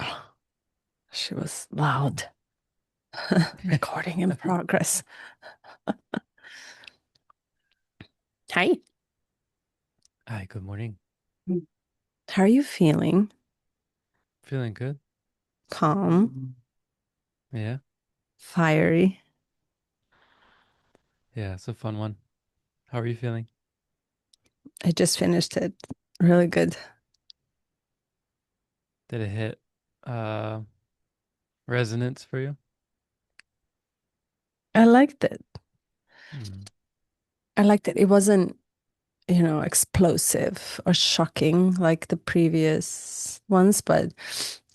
Oh, she was loud. Recording in progress. Hi. Hi, good morning. How are you feeling? Feeling good? Calm, Yeah. fiery. Yeah, it's a fun one. How are you feeling? I just finished it. Really good. Did it hit uh resonance for you? I liked it. Hmm. I liked it. It wasn't, explosive or shocking like the previous ones, but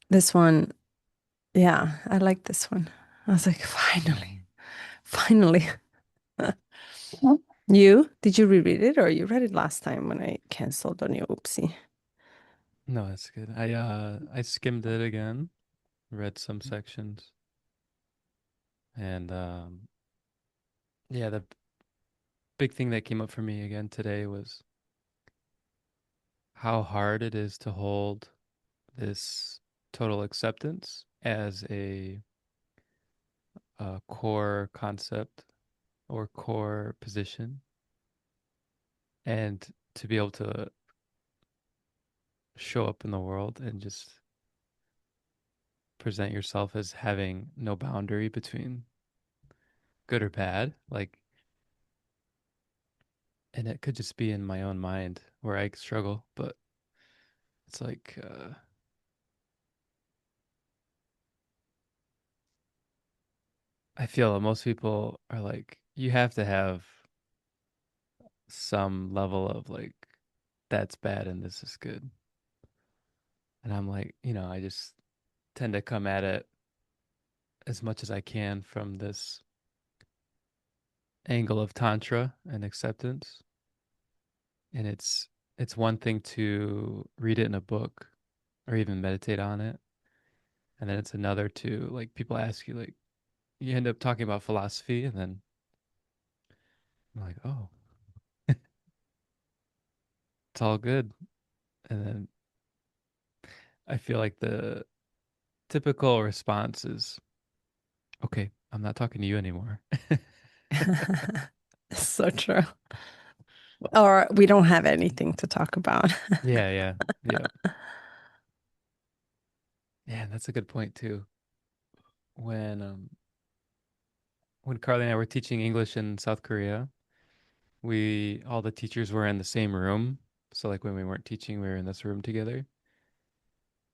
this one, yeah, I like this one. I was like, finally, Hmm. finally. You, did you reread it or you read it last time when I canceled on you? Oopsie. No, that's good. I skimmed it again, read some sections, and yeah, the big thing that came up for me again today was how hard it is to hold this total acceptance as a core concept or core position, and to be able to show up in the world and just present yourself as having no boundary between good or bad. Like, and it could just be in my own mind where I struggle, but it's like, I feel most people are like, you have to have some level of like, that's bad and this is good. And I'm like, I just tend to come at it as much as I can from this angle of Tantra and acceptance. And it's one thing to read it in a book or even meditate on it. And then it's another to like people ask you like you end up talking about philosophy and then I'm like, oh, it's all good. And then I feel like the typical response is, okay, I'm not talking to you anymore. So true. Or we don't have anything to talk about. Yeah, yeah, yeah. Yeah, that's a good point too. When um when Carly and I were teaching English in South Korea, we all the teachers were in the same room. So like when we weren't teaching, we were in this room together.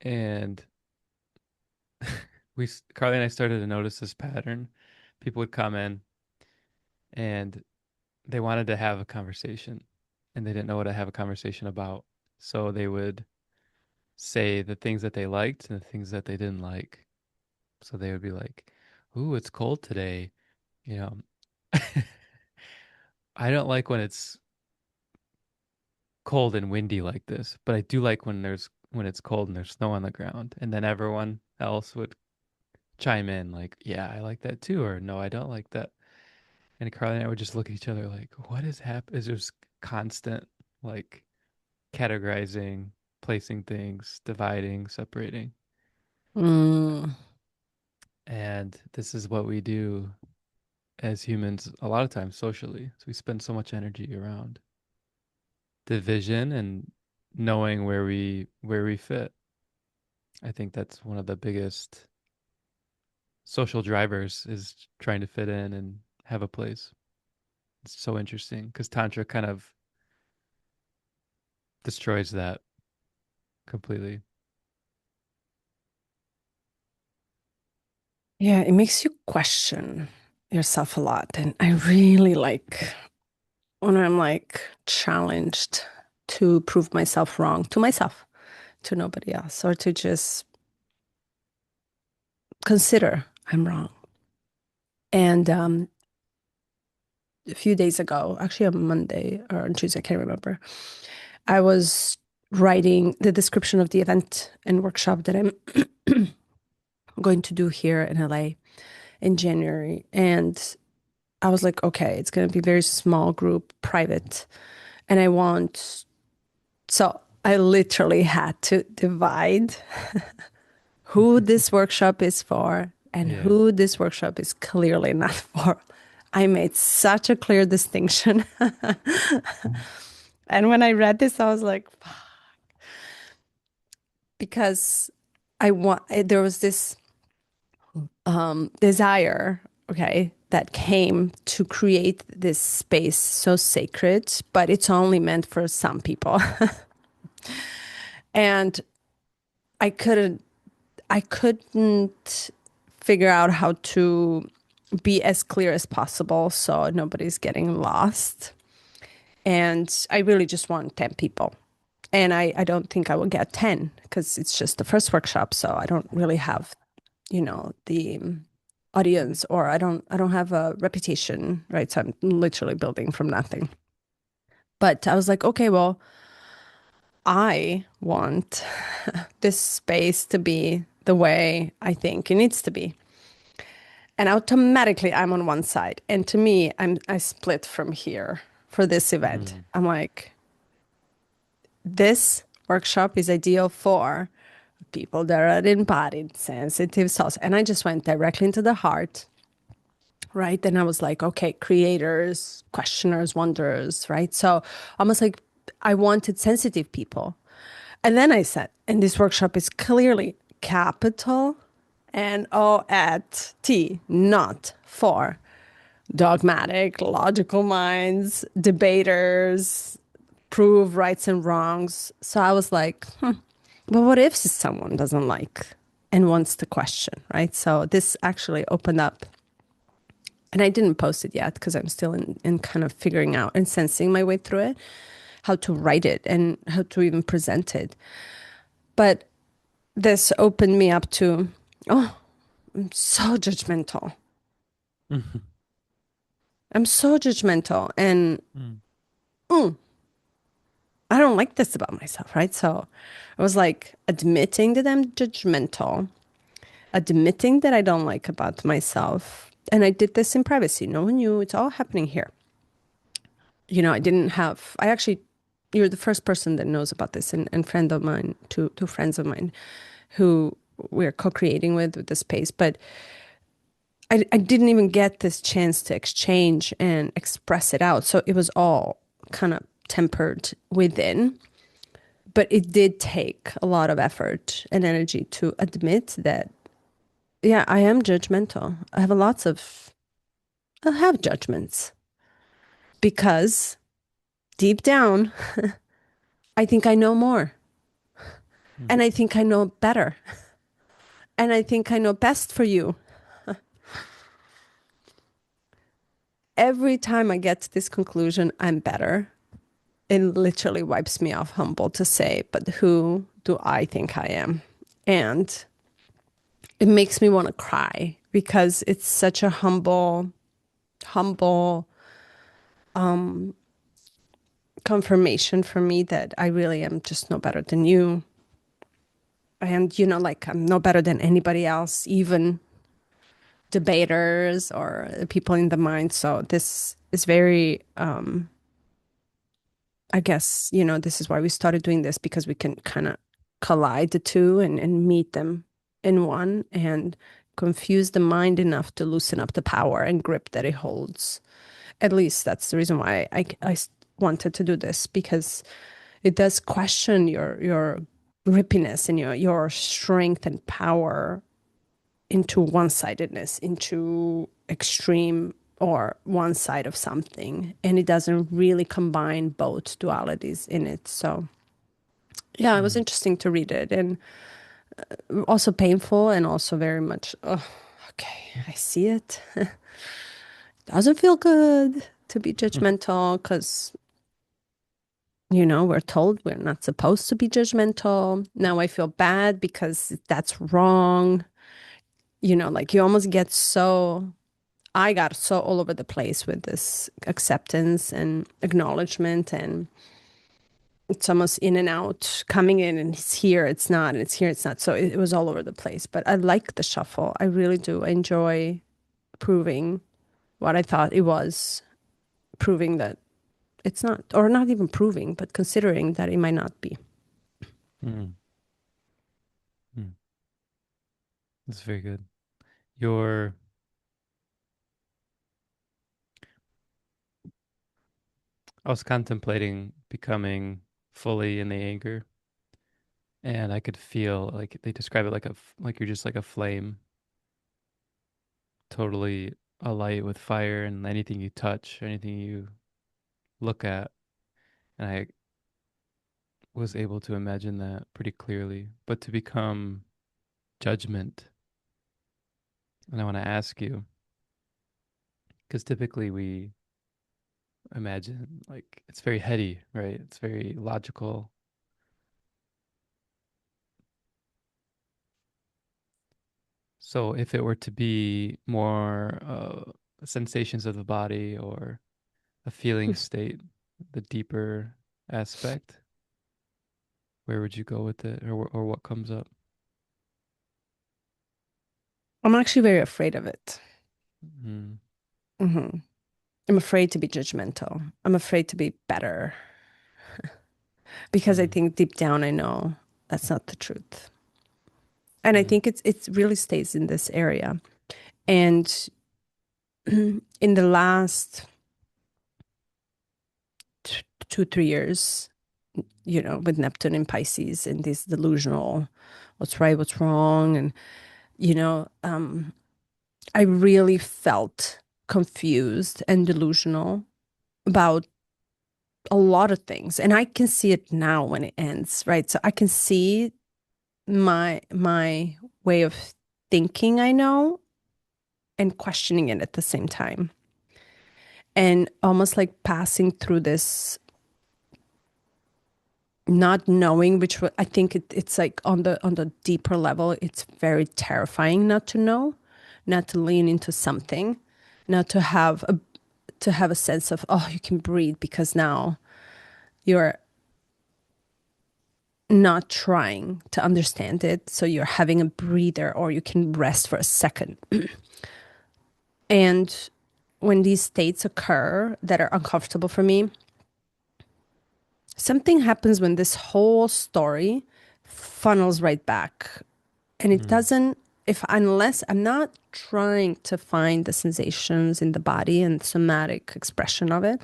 And Carly and I started to notice this pattern. People would come in and they wanted to have a conversation and they didn't know what to have a conversation about. So they would say the things that they liked and the things that they didn't like. So they would be like, "Ooh, it's cold today." You know, I don't like when it's cold and windy like this, but I do like when it's cold and there's snow on the ground. And then everyone else would chime in like, "Yeah, I like that too," or "No, I don't like that." And Carly and I would just look at each other like, what is happening? Is there's constant like categorizing, placing things, dividing, separating. Mm. And this is what we do as humans a lot of times socially. So we spend so much energy around division and knowing where we fit. I think that's one of the biggest social drivers is trying to fit in and have a place. It's so interesting because Tantra kind of destroys that completely. Yeah, it makes you question yourself a lot. And I really like when I'm like challenged to prove myself wrong to myself, to nobody else, or to just consider I'm wrong. And a few days ago, actually on Monday or on Tuesday, I can't remember, I was writing the description of the event and workshop that I'm going to do here in LA in January. And I was like, okay, it's going to be very small group, private. And I want, so I literally had to divide who this workshop is for and Yeah. who this workshop is clearly not for. I made such a clear distinction. And when I read this, I was like, because there was this desire, okay, that came to create this space so sacred, but it's only meant for some people. And I couldn't I couldn't figure out how to be as clear as possible so nobody's getting lost. And I really just want 10 people. And I don't think I will get 10 because it's just the first workshop. So I don't really have, the audience, or I don't have a reputation, right? So I'm literally building from nothing. But I was like, okay, well, I want this space to be the way I think it needs to be. And automatically I'm on one side. And to me, I split from here for this event. Mm. I'm like, this workshop is ideal for people that are embodied, sensitive souls. And I just went directly into the heart, right? Then I was like, okay, creators, questioners, wonderers, right? So almost like I wanted sensitive people. And then I said, and this workshop is clearly capital NOT, not for dogmatic, logical minds, debaters, prove rights and wrongs. So I was like, but what if someone doesn't like and wants to question, right? So this actually opened up. And I didn't post it yet because I'm still in kind of figuring out and sensing my way through it, how to write it and how to even present it. But this opened me up to, oh, I'm so judgmental. Mhm. I'm so judgmental. And Mm. mm, I don't like this about myself, right? So I was like admitting that I'm judgmental, admitting that I don't like about myself. And I did this in privacy. No one knew. It's all happening here. I didn't have, I actually, you're the first person that knows about this, and friend of mine, two friends of mine who we're co-creating with the space. But I didn't even get this chance to exchange and express it out. So it was all kind of tempered within. But it did take a lot of effort and energy to admit that, yeah, I am judgmental. I have judgments because deep down, I think I know more, Mm. and I think I know better, and I think I know best for you. Every time I get to this conclusion, I'm better. It literally wipes me off humble to say, but who do I think I am? And it makes me want to cry because it's such a humble confirmation for me that I really am just no better than you. And, like I'm no better than anybody else, even debaters or people in the mind. So this is very, I guess, this is why we started doing this, because we can kind of collide the two and meet them in one and confuse the mind enough to loosen up the power and grip that it holds. At least that's the reason why I wanted to do this, because it does question your grippiness and your strength and power into one-sidedness, into extreme or one side of something, and it doesn't really combine both dualities in it. So yeah, it was Mm. interesting to read it, and also painful, and also very much, oh, okay, I see it. Doesn't feel good to be judgmental because we're told we're not supposed to be judgmental. Now I feel bad because that's wrong. Like you almost get so, I got so all over the place with this acceptance and acknowledgement, and it's almost in and out, coming in, and it's here, it's not, and it's here, it's not. So it was all over the place. But I like the shuffle. I really do. I enjoy proving what I thought it was, proving that it's not, or not even proving, but considering that it might not be. Mm. Mm. That's very good. Your I was contemplating becoming fully in the anger, and I could feel like they describe it like like you're just like a flame, totally alight with fire, and anything you touch, anything you look at, and I was able to imagine that pretty clearly. But to become judgment, and I want to ask you, because typically we imagine like it's very heady, right? It's very logical. So if it were to be more sensations of the body or a feeling state, the deeper aspect, where would you go with it, or what comes up? I'm actually very afraid of it. Mm, hmm I'm afraid to be judgmental. I'm afraid to be better because I mm, think deep down I know that's not the truth. And I mm, think it really stays in this area. And in the last 2, 3 years, with Neptune in Pisces and this delusional, what's right, what's wrong, and I really felt confused and delusional about a lot of things, and I can see it now when it ends, right? So I can see my way of thinking, I know, and questioning it at the same time, and almost like passing through this not knowing I think it's like on the deeper level, it's very terrifying not to know, not to lean into something, not to have a sense of, oh, you can breathe because now you're not trying to understand it, so you're having a breather, or you can rest for a second. And when these states occur that are uncomfortable for me, something happens when this whole story funnels right back. And it mm, doesn't, if unless I'm not trying to find the sensations in the body and somatic expression of it,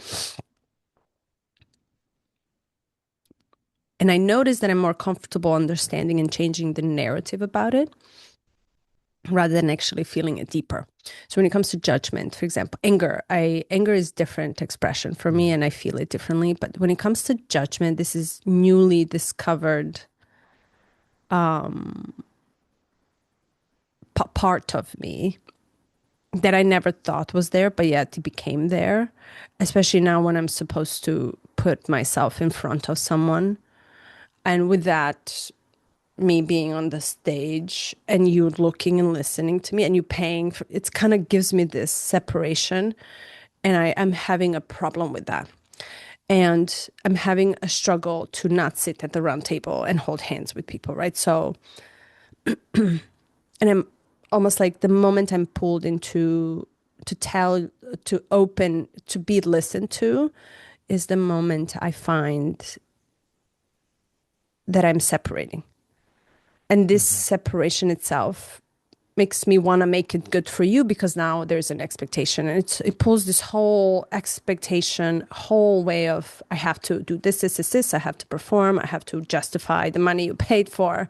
and I notice that I'm more comfortable understanding and changing the narrative about it rather than actually feeling it deeper. So when it comes to judgment, for example, anger is different expression for me, mm, and I feel it differently. But when it comes to judgment, this is newly discovered part of me that I never thought was there, but yet it became there, especially now when I'm supposed to put myself in front of someone. And with that, me being on the stage and you looking and listening to me and you paying for it, kind of gives me this separation. And I'm having a problem with that. And I'm having a struggle to not sit at the round table and hold hands with people, right? So, and I'm almost like the moment I'm pulled into to tell, to open, to be listened to is the moment I find that I'm separating. And this mhm, separation itself makes me want to make it good for you because now there's an expectation, and it pulls this whole expectation, whole way of I have to do this, I have to perform, I have to justify the money you paid for,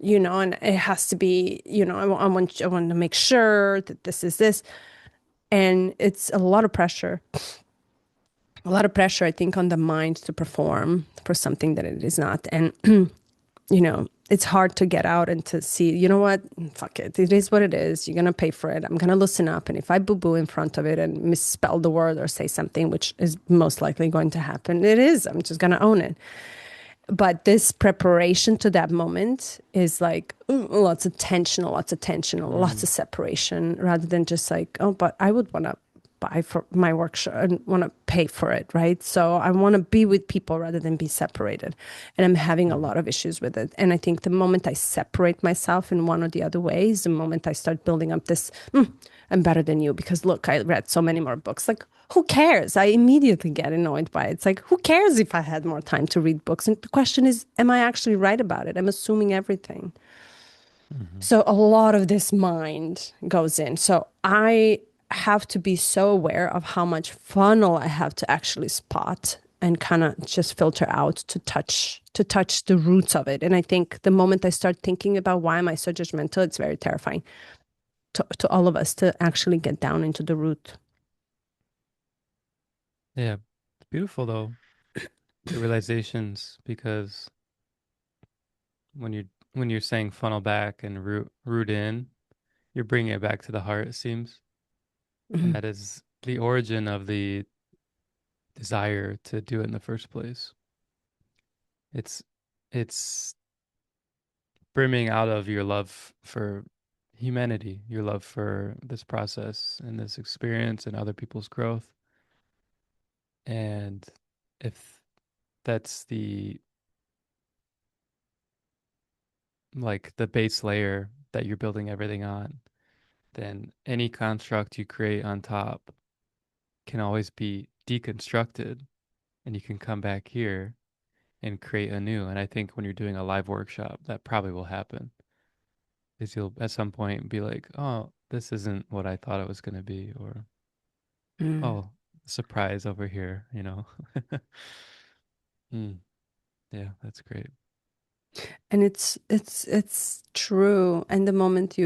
and it has to be, I want to make sure that this is this. And it's a lot of pressure, I think, on the mind to perform for something that it is not. And, it's hard to get out and to see, you know what, fuck it. It is what it is. You're going to pay for it. I'm going to loosen up. And if I boo boo in front of it and misspell the word or say something, which is most likely going to happen, it is. I'm just going to own it. But this preparation to that moment is like lots of tension, lots mm, of separation, rather than just like, oh, but I would want to buy for my workshop and want to pay for it, right? So I want to be with people rather than be separated. And I'm having a mhm, lot of issues with it. And I think the moment I separate myself in one or the other ways, the moment I start building up this, I'm better than you because look, I read so many more books. Like, who cares? I immediately get annoyed by it. It's like, who cares if I had more time to read books? And the question is, am I actually right about it? I'm assuming everything. Hmm. So a lot of this mind goes in. So I have to be so aware of how much funnel I have to actually spot and kind of just filter out to touch the roots of it. And I think the moment I start thinking about why am I so judgmental, it's very terrifying to all of us to actually get down into the root. Yeah. It's beautiful though, the realizations, because when you're saying funnel back and root in, you're bringing it back to the heart, it seems. And Mhm. that is the origin of the desire to do it in the first place. It's it's brimming out of your love for humanity, your love for this process and this experience and other people's growth. And if that's the like the base layer that you're building everything on, then any construct you create on top can always be deconstructed and you can come back here and create anew. And I think when you're doing a live workshop, that probably will happen. Is you'll at some point be like, oh, this isn't what I thought it was going to be, or Mm. oh, surprise over here, you know? Mm, yeah, that's great. And it's true. And the moment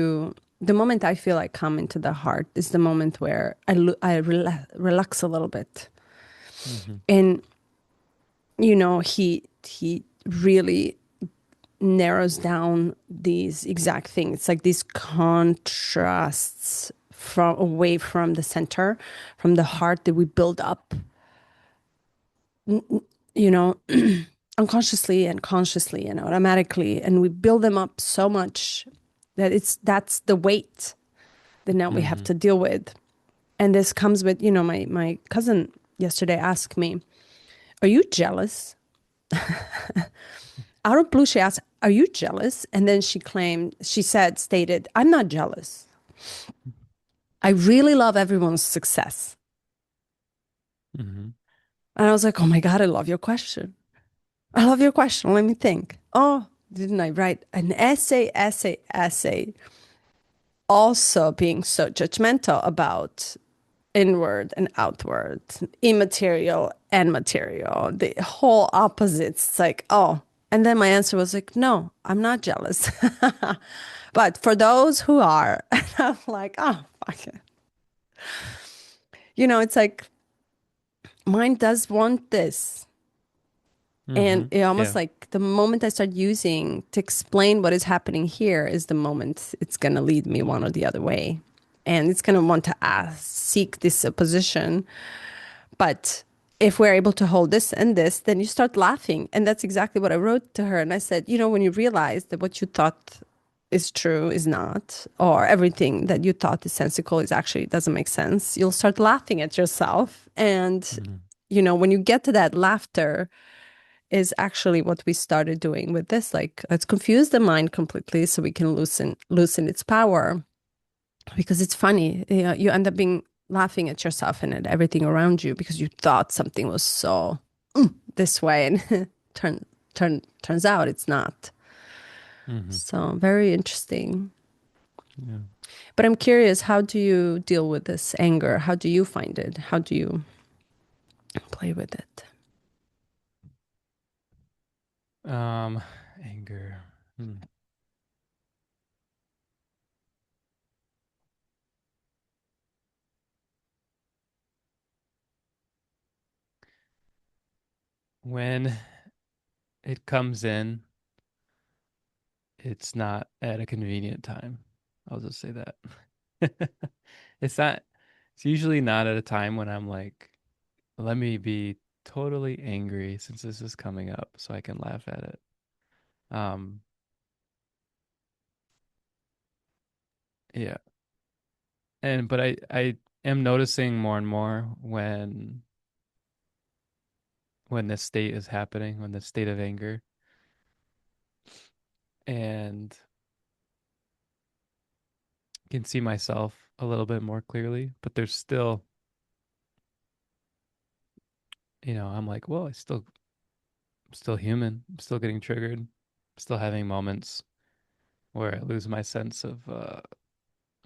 I feel I come into the heart is the moment where relax a little bit. Hmm. And he really narrows down these exact things. It's like these contrasts from away from the center, from the heart that we build up, you know, unconsciously and consciously and automatically, and we build them up so much that that's the weight that now we have Hmm. to deal with. And this comes with, my cousin yesterday asked me, "Are you jealous?" Out of blue, she asked, "Are you jealous?" And then stated, "I'm not jealous. I really love everyone's success." Hmm. And I was like, "Oh my God, I love your question. I love your question. Let me think. Oh, didn't I write an essay, also being so judgmental about inward and outward, immaterial and material, the whole opposites. It's like, oh." And then my answer was like, "No, I'm not jealous." But for those who are, I'm like, oh, fuck it. It's like mine does want this. And Hmm. it almost Yeah. like the moment I start using to explain what is happening here is the moment it's going to lead me one or the other way. And it's going to want to seek this opposition. But if we're able to hold this and this, then you start laughing. And that's exactly what I wrote to her. And I said, when you realize that what you thought is true is not, or everything that you thought is sensical is actually doesn't make sense, you'll start laughing at yourself. And, Hmm. when you get to that laughter, is actually what we started doing with this. Like, let's confuse the mind completely so we can loosen its power. Because it's funny, you end up being laughing at yourself and at everything around you because you thought something was so this way, and turns out it's not. Hmm. So very interesting. Yeah. But I'm curious, how do you deal with this anger? How do you find it? How do you play with it? Um, anger. Hmm. When it comes in, it's not at a convenient time. I'll just say that. It's not, it's usually not at a time when I'm like, let me be totally angry since this is coming up so I can laugh at it. Um, yeah. But I am noticing more and more when this state is happening, when the state of anger, and can see myself a little bit more clearly, but there's still, I'm like, well, I'm still human. I'm still getting triggered. I'm still having moments where I lose my sense of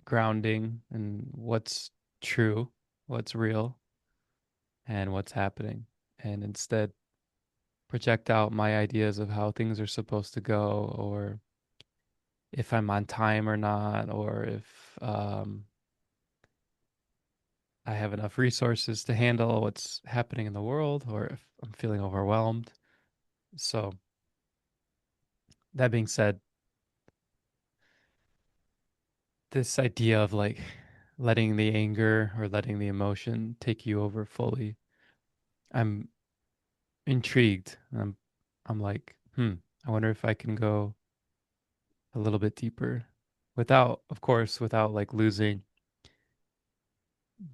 grounding and what's true, what's real, and what's happening, and instead project out my ideas of how things are supposed to go, or if I'm on time or not, or if I have enough resources to handle what's happening in the world, or if I'm feeling overwhelmed. So, that being said, this idea of like letting the anger or letting the emotion take you over fully, I'm intrigued. I'm like, I wonder if I can go a little bit deeper without, of course, without like losing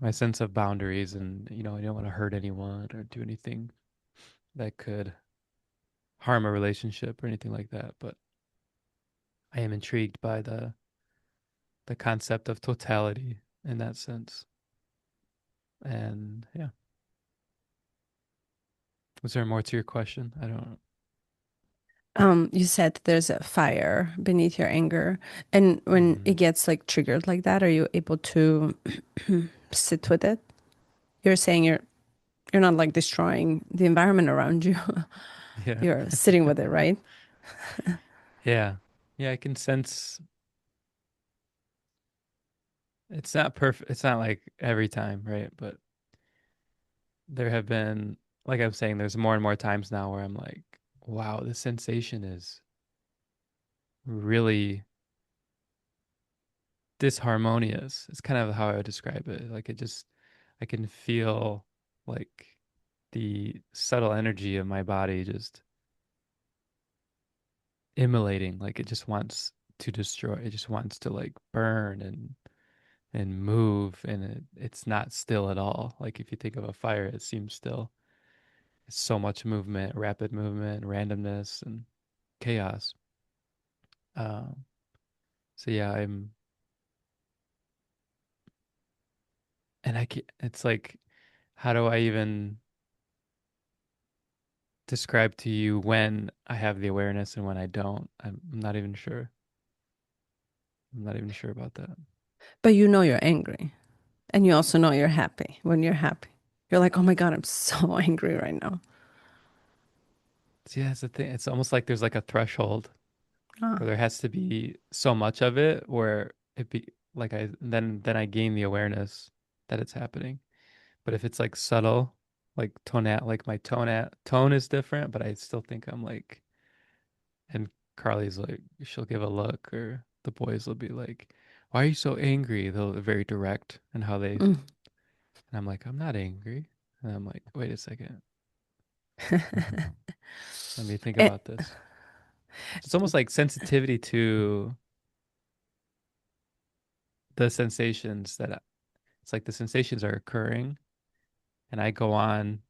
my sense of boundaries, and I don't want to hurt anyone or do anything that could harm a relationship or anything like that. But I am intrigued by the concept of totality in that sense. And yeah, was there more to your question? I don't. You said there's a fire beneath your anger, and when it Mhm. gets like triggered like that, are you able to sit with it? You're saying you're not like destroying the environment around you. Yeah. You're sitting with it, right? Yeah. Yeah, I can sense it's not perfect. It's not like every time, right? But there have been, like I'm saying, there's more and more times now where I'm like, wow, this sensation is really disharmonious. It's kind of how I would describe it. Like I can feel like the subtle energy of my body just immolating. Like it just wants to destroy. It just wants to like burn and move, and it's not still at all. Like if you think of a fire, it seems still. It's so much movement, rapid movement, randomness, and chaos. Um, so yeah, it's like, how do I even describe to you when I have the awareness and when I don't? I'm not even sure. I'm not even sure about that. But you know you're angry, and you also know you're happy when you're happy. You're like, oh my God, I'm so angry right now. So yeah, it's the thing. It's almost like there's like a threshold Ah. where there has to be so much of it where it be like then I gain the awareness that it's happening. But if it's like subtle, like like my tone is different, but I still think I'm like, and Carly's like, she'll give a look, or the boys will be like, "Why are you so angry?" They'll be very direct in how they, and Mm. I'm like, "I'm not angry," and I'm like, "Wait a second, let me think Eh, about this." So it's almost like sensitivity to the sensations it's like the sensations are occurring, and I go on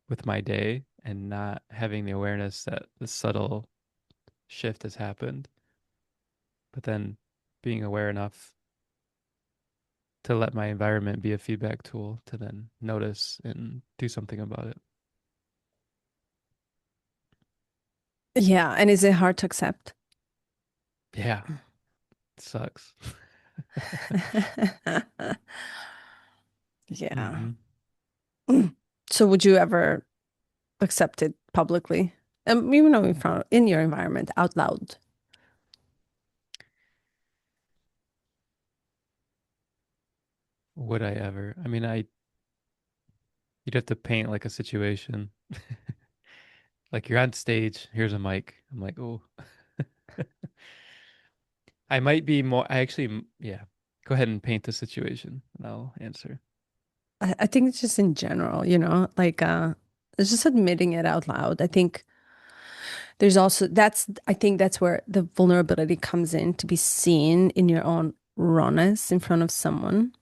with my day and not having the awareness that the subtle shift has happened, but then being aware enough to let my environment be a feedback tool to then notice and do something about it. Yeah, and is it hard to accept? Yeah, it sucks. Yeah. Hmm. Mm. So would you ever accept it publicly? Even though in your environment, out loud. Would I ever? I mean, you'd have to paint like a situation. Like you're on stage, here's a mic. I'm like, oh, I might be more. I actually, yeah. Go ahead and paint the situation, and I'll answer. I think it's just in general, like it's just admitting it out loud. I think there's also I think that's where the vulnerability comes in to be seen in your own rawness in front of someone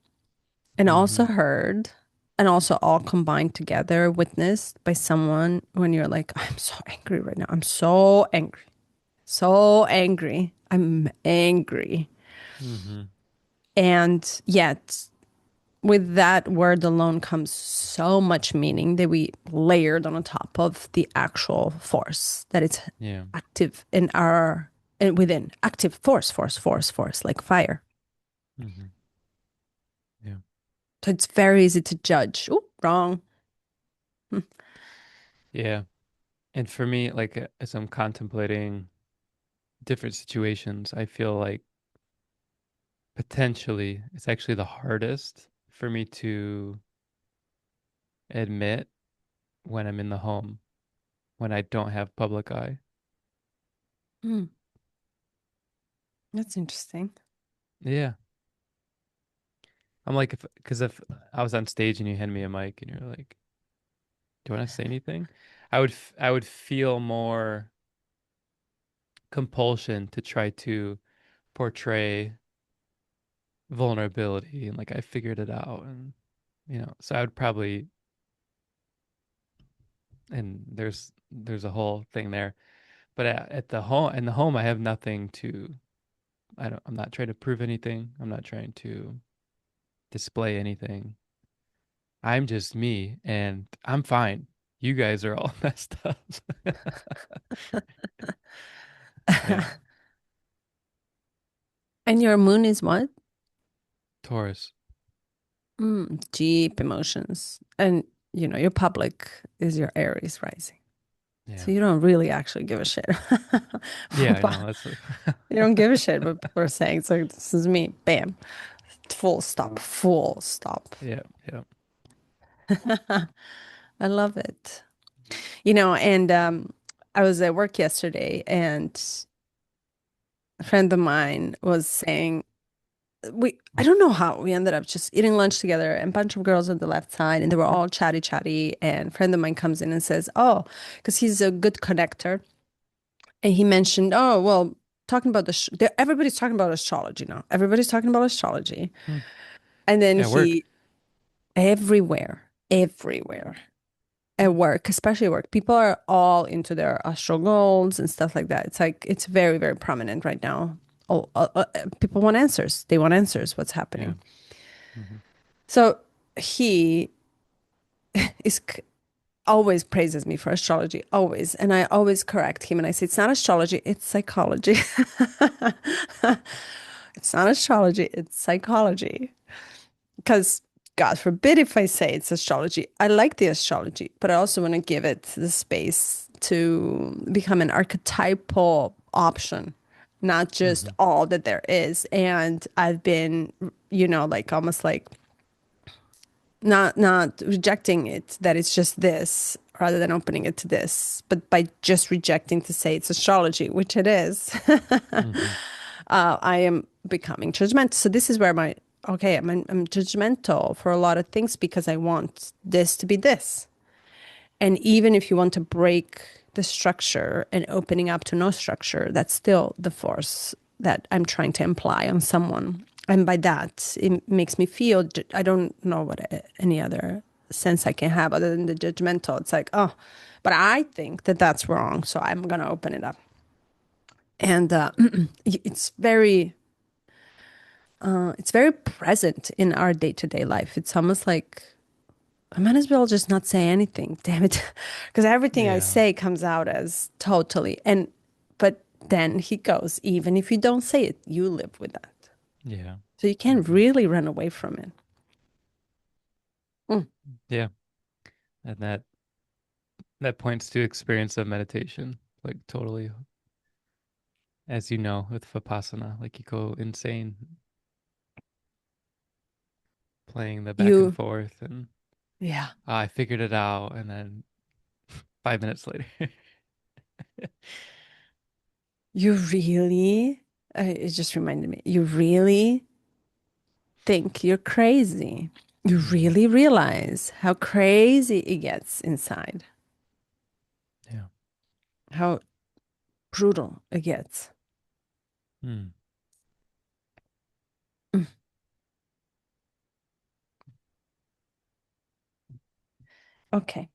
and also Hmm. heard and also all combined together, witnessed by someone when you're like, I'm so angry right now. I'm so angry. So angry. I'm angry. Hmm. And yet, with that word alone comes so much meaning that we layered on top of the actual force that it's Yeah. active in our. and within active force, force, force, force, like fire. Hmm. Yeah. So it's very easy to judge. Oh, wrong. Hmm. Yeah. And for me, like as I'm contemplating different situations, I feel like potentially it's actually the hardest for me to admit when I'm in the home, when I don't have public eye. Hmm. That's interesting. Yeah. I'm like, because if I was on stage and you hand me a mic and you're like, do you want to say anything? I would feel more compulsion to try to portray vulnerability and like I figured it out and so I would probably and there's a whole thing there. But at the home in the home I have nothing to I'm not trying to prove anything. I'm not trying to display anything. I'm just me and I'm fine. You guys are all messed up. Yeah. And your moon is what? Taurus. Deep emotions. And your public is your Aries rising. Yeah. So you don't really actually give a shit. Yeah, I know. That's You don't give a shit what people are saying. So this is me. Bam. Full stop. Full stop. yeah, yeah. I love it. And I was at work yesterday and a friend of mine was saying, I don't know how we ended up just eating lunch together and a bunch of girls on the left side and they were all chatty chatty and a friend of mine comes in and says, oh, because he's a good connector. And he mentioned, oh, well, talking about everybody's talking about astrology now. Everybody's talking about astrology. Hmm. And then At work. he, everywhere Hmm. at work, especially at work, people are all into their astral goals and stuff like that. It's like, it's very, very prominent right now. Oh, people want answers. They want answers. What's Yeah. happening? Hmm. So he is always praises me for astrology, always. And I always correct him and I say, it's not astrology, it's psychology. It's not astrology, it's psychology. Because God forbid if I say it's astrology. I like the astrology, but I also want to give it the space to become an archetypal option, not just Hmm. all that there is. And I've been, like almost like not rejecting it that it's just this rather than opening it to this, but by just rejecting to say it's astrology, which it is. Hmm. I am becoming judgmental. So this is where I'm judgmental for a lot of things because I want this to be this. And even if you want to break the structure and opening up to no structure, that's still the force that I'm trying to imply on someone. And by that, it makes me feel, I don't know what any other sense I can have other than the judgmental. It's like, oh, but I think that that's wrong. So I'm going to open it up. And it's very present in our day-to-day life. It's almost like I might as well just not say anything, damn it. Because everything I Yeah. say comes out as totally. But then he goes, even if you don't say it, you live with that. Yeah. So you can't Hmm. really run away from it. Mm. Yeah. And that points to experience of meditation, like totally, as you know, with Vipassana, like you go insane playing the back and You, forth and yeah, I figured it out and then 5 minutes later. you really, it just reminded me, you really think you're crazy. You Hmm. really realize how crazy it gets inside, Yeah. how brutal it gets. Hmm. Mm. Okay.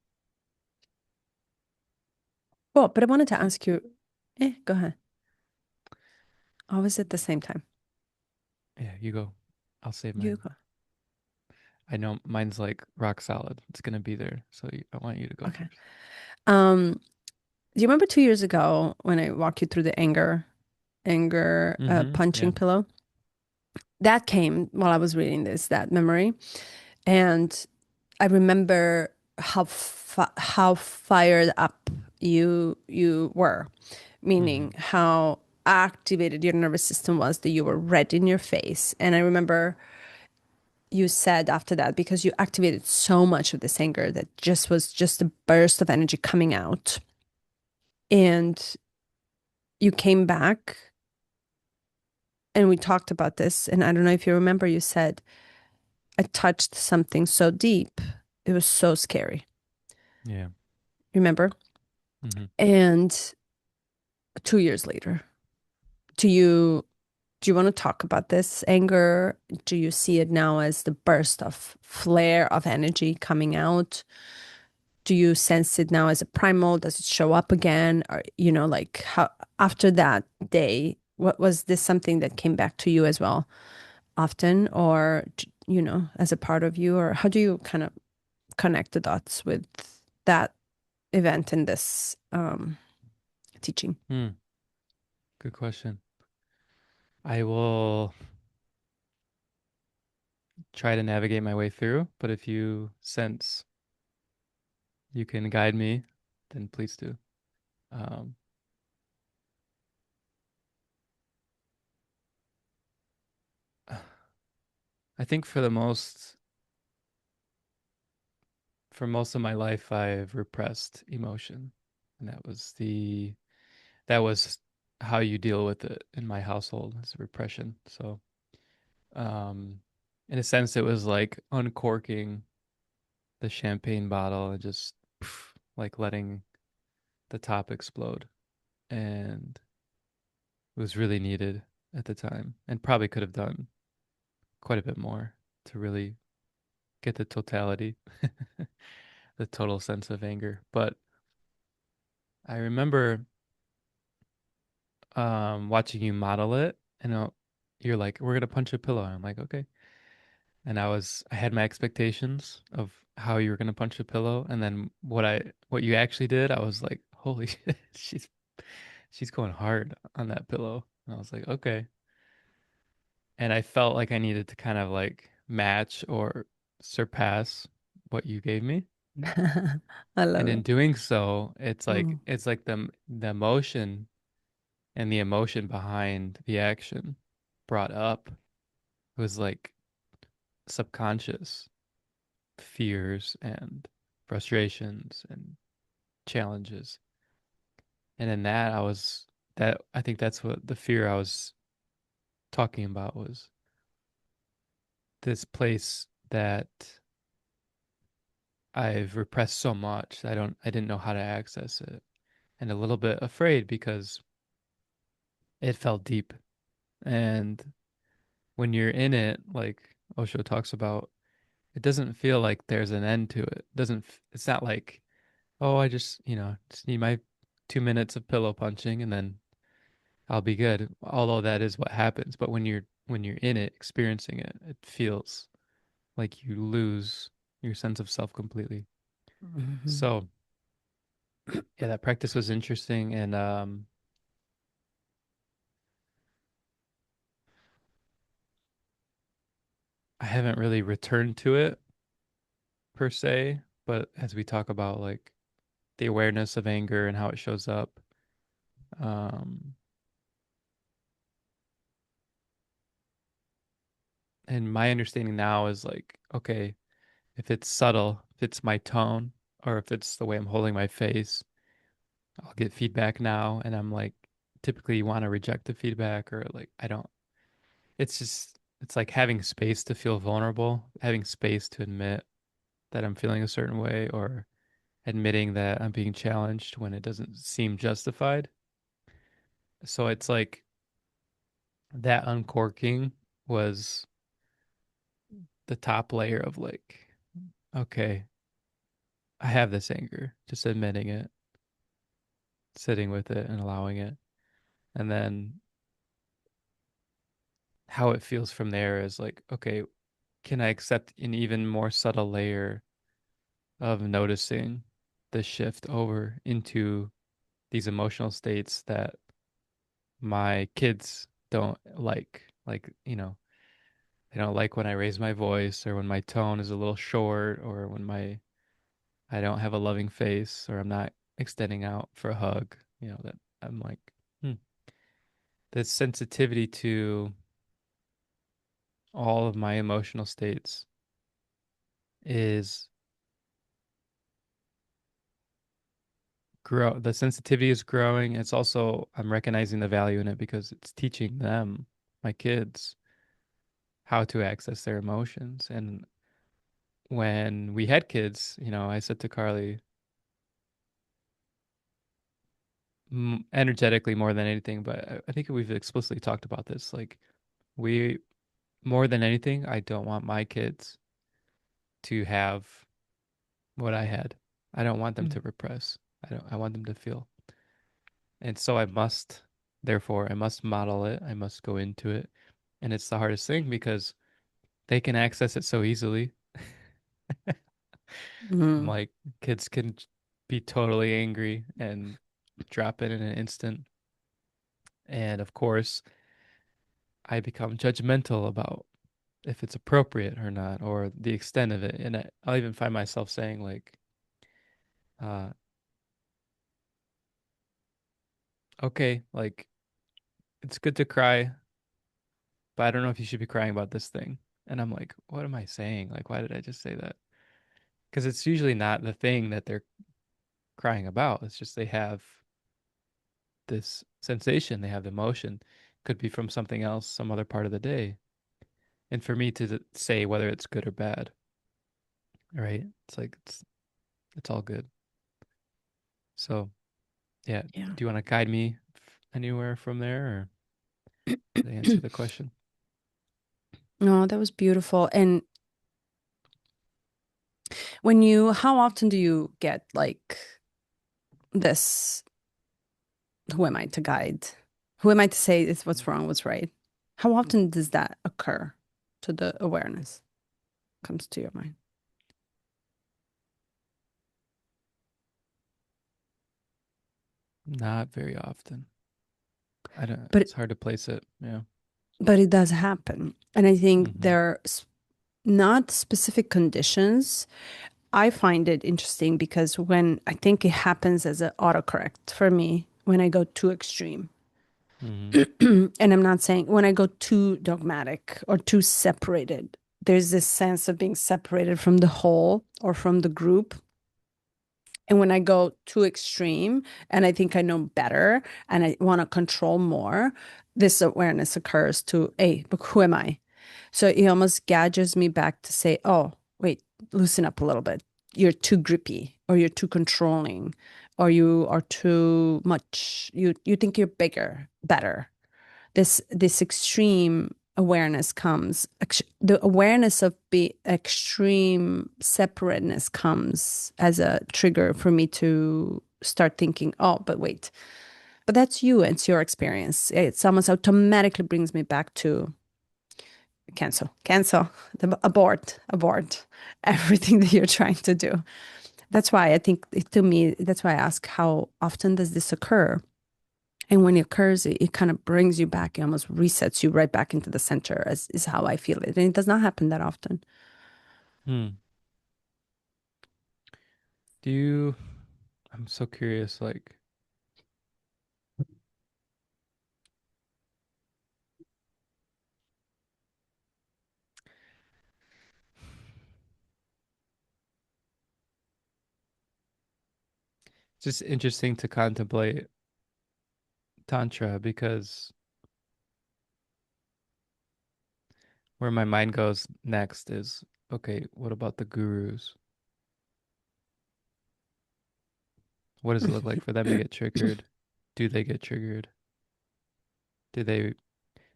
Well, but I wanted to ask you, go ahead. Always at the same time. Yeah, you go. I'll save You mine. go. I know mine's like rock solid. It's gonna be there. So I want you to go Okay. first. Um, do you remember 2 years ago when I walked you through the anger? anger punching Yeah. pillow. That came while I was reading this, that memory. And I remember how fired up you were, Hmm. meaning how activated your nervous system was, that you were red in your face. And I remember you said after that, because you activated so much of this anger, that just was just a burst of energy coming out. And you came back and we talked about this. And I don't know if you remember, you said, I touched something so deep. It was so scary. Yeah. Remember? Hmm. And 2 years later, do you do you want to talk about this anger? Do you see it now as the burst of flare of energy coming out? Do you sense it now as a primal? Does it show up again? Or, like how after that day, what was this something that came back to you as well often, or, as a part of you? Or how do you kind of connect the dots with that event in this teaching? Hmm. Good question. I will try to navigate my way through, but if you sense you can guide me, then please do. Um, I think for most of my life, I've repressed emotion, and that was how you deal with it in my household, is repression. So, um, in a sense, it was like uncorking the champagne bottle and just like letting the top explode, and it was really needed at the time, and probably could have done quite a bit more to really get the totality, the total sense of anger. But I remember watching you model it, and you're like, "We're gonna punch a pillow." And I'm like, "Okay." And I had my expectations of how you were gonna punch a pillow, and then what you actually did, I was like, "Holy shit, she's going hard on that pillow." And I was like, "Okay." And I felt like I needed to kind of like match or surpass what you gave me. I And love in it. doing so, Mm. it's like the emotion and the emotion behind the action brought up was like subconscious fears and frustrations and challenges. And in that I think that's what the fear I was talking about was this place that I've repressed so much. I didn't know how to access it. And a little bit afraid because it felt deep. And when you're in it, like Osho talks about, it doesn't feel like there's an end to it. It's not like, oh, I just need my 2 minutes of pillow punching and then I'll be good. Although that is what happens. But when you're in it, experiencing it, it feels like you lose your sense of self completely. Mhm. So yeah, that practice was interesting, and I haven't really returned to it per se, but as we talk about like the awareness of anger and how it shows up, um, and my understanding now is like, okay, if it's subtle, if it's my tone, or if it's the way I'm holding my face, I'll get feedback now, and I'm like, typically you want to reject the feedback, or like I don't. It's like having space to feel vulnerable, having space to admit that I'm feeling a certain way, or admitting that I'm being challenged when it doesn't seem justified. So it's like that uncorking was the top layer of like, okay, I have this anger, just admitting it, sitting with it and allowing it. And then how it feels from there is like, okay, can I accept an even more subtle layer of noticing the shift over into these emotional states that my kids don't they don't like when I raise my voice or when my tone is a little short or when my I don't have a loving face or I'm not extending out for a hug, that I'm like, hmm. The sensitivity to all of my emotional states is the sensitivity is growing. It's also I'm recognizing the value in it because it's teaching them, my kids, how to access their emotions. And when we had kids, I said to Carly, energetically more than anything, but I think we've explicitly talked about this. Like, we, more than anything, I don't want my kids to have what I had. I don't want them Mm. to repress. I want them to feel. And so therefore, I must model it. I must go into it. And it's the hardest thing because they can access it so easily. I'm Mm. like, kids can be totally angry and drop it in an instant. And of course, I become judgmental about if it's appropriate or not, or the extent of it. And I'll even find myself saying, like, uh, okay, like, it's good to cry, but I don't know if you should be crying about this thing. And I'm like, what am I saying? Like, why did I just say that? Because it's usually not the thing that they're crying about. It's just they have this sensation, they have emotion. Could be from something else, some other part of the day. And for me to say whether it's good or bad, right? It's like it's all good. So yeah, Yeah. do you want to guide me anywhere from there, or to answer the question? No, that was beautiful. And how often do you get like this? Who am I to guide? Who am I to say it's what's wrong, what's right? How often does that occur to the awareness comes to your mind? Not very often. I don't. But It's hard to place it. Yeah. it does happen. And I think Mm-hmm. there are not specific conditions. I find it interesting because when I think it happens as an autocorrect for me when I go too extreme. Mm-hmm. And I'm not saying when I go too dogmatic or too separated, there's this sense of being separated from the whole or from the group. And when I go too extreme and I think I know better and I want to control more, this awareness occurs to, hey, but who am I? So it almost gadgets me back to say, oh, wait, loosen up a little bit. You're too grippy or you're too controlling or you are too much. You think you're bigger, better. This extreme awareness comes the awareness of the extreme separateness comes as a trigger for me to start thinking, oh, but wait, but that's you, it's your experience. It's almost automatically brings me back to cancel abort everything that you're trying to do. That's why I think to me, that's why I ask, how often does this occur? And when it occurs, it kind of brings you back. It almost resets you right back into the center, as is how I feel it. And it does not happen that often. Hmm. Do you? I'm so curious. Like, it's just interesting to contemplate Tantra because where my mind goes next is, okay, what about the gurus? What does it look like for them to get triggered? Do they get triggered? Do they,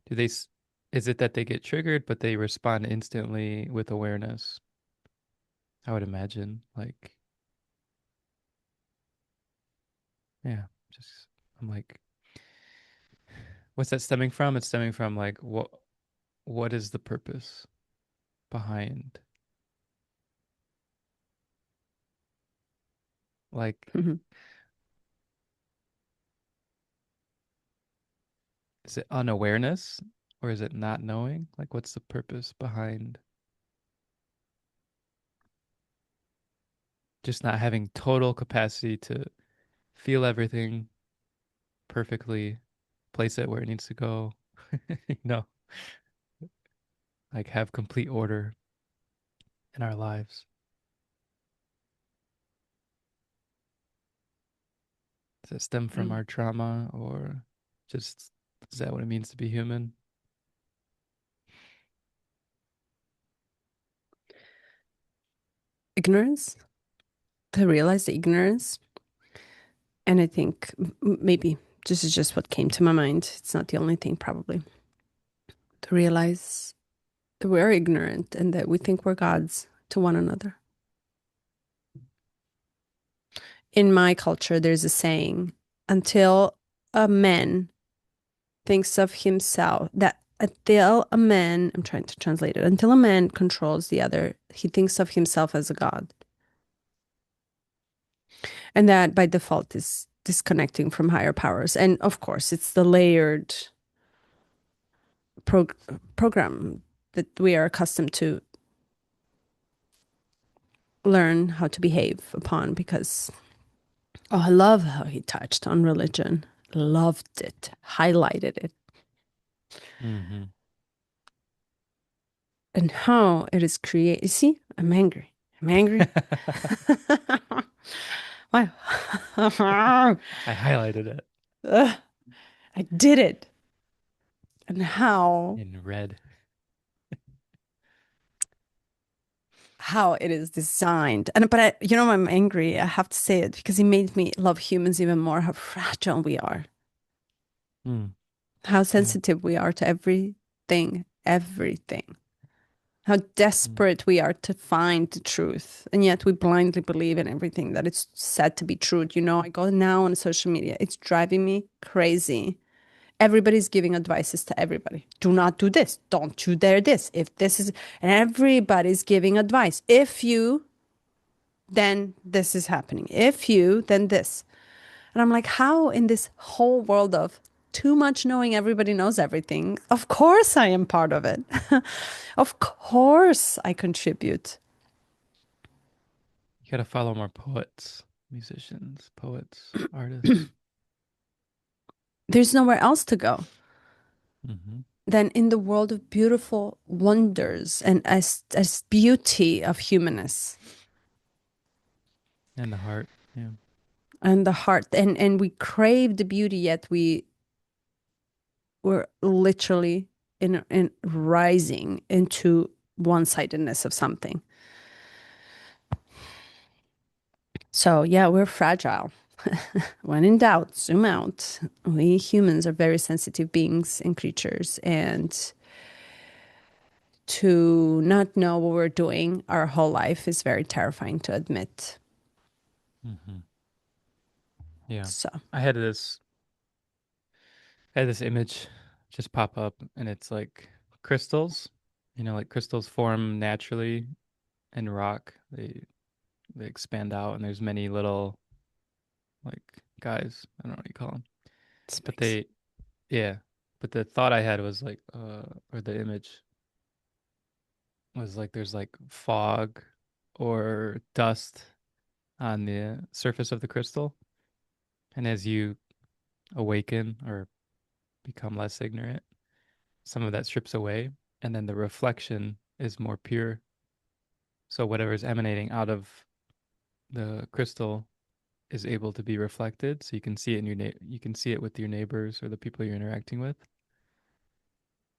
do they, is it that they get triggered, but they respond instantly with awareness? I would imagine, like, yeah, just, I'm like, what's that stemming from? It's stemming from like, what is the purpose behind, like, Mhm. Is it unawareness or is it not knowing? Like, what's the purpose behind just not having total capacity to feel everything perfectly, place it where it needs to go, you know, like have complete order in our lives? Does it stem from Mm. our trauma or just is that what it means to be human? Ignorance, to realize the ignorance. And I think maybe this is just what came to my mind. It's not the only thing, probably. To realize that we're ignorant and that we think we're gods to one another. In my culture, there's a saying, until a man thinks of himself, that until a man, I'm trying to translate it, until a man controls the other, he thinks of himself as a god. And that by default is disconnecting from higher powers. And of course, it's the layered prog program that we are accustomed to learn how to behave upon because, oh, I love how he touched on religion, loved it, highlighted it, Mm-hmm. and how it is created. See, I'm angry. I'm angry. Wow. I highlighted it Ugh, I did it. And in red. how it is designed. And but I'm angry. I have to say it because he made me love humans even more, how fragile we are, Mm, how yeah. sensitive we are to everything, everything. How Mm, desperate we are to find the truth. And yet we blindly believe in everything that is said to be true. I go now on social media. It's driving me crazy. Everybody's giving advices to everybody. Do not do this. Don't you dare this. If this is, and everybody's giving advice. If you, then this is happening. If you, then this. And I'm like, how in this whole world of too much knowing everybody knows everything? Of course I am part of it. Of course I contribute. you gotta follow more poets, musicians, poets, artists. There's nowhere else to go Mm-hmm. than in the world of beautiful wonders and as beauty of humanness And the heart. Yeah. and the heart. And we crave the beauty, yet we're literally in rising into one-sidedness of something. So yeah, we're fragile. When in doubt, zoom out. We humans are very sensitive beings and creatures, and to not know what we're doing our whole life is very terrifying to admit. Mm-hmm. Yeah. So, I had this I had this image just pop up and it's like crystals. You know, like crystals form naturally in rock. They expand out and there's many little like guys. I don't know what you call them. But spikes. they yeah. But the thought I had was like or the image was like there's like fog or dust on the surface of the crystal. And as you awaken or become less ignorant, some of that strips away, and then the reflection is more pure. So whatever is emanating out of the crystal is able to be reflected. So you can see it in you can see it with your neighbors or the people you're interacting with.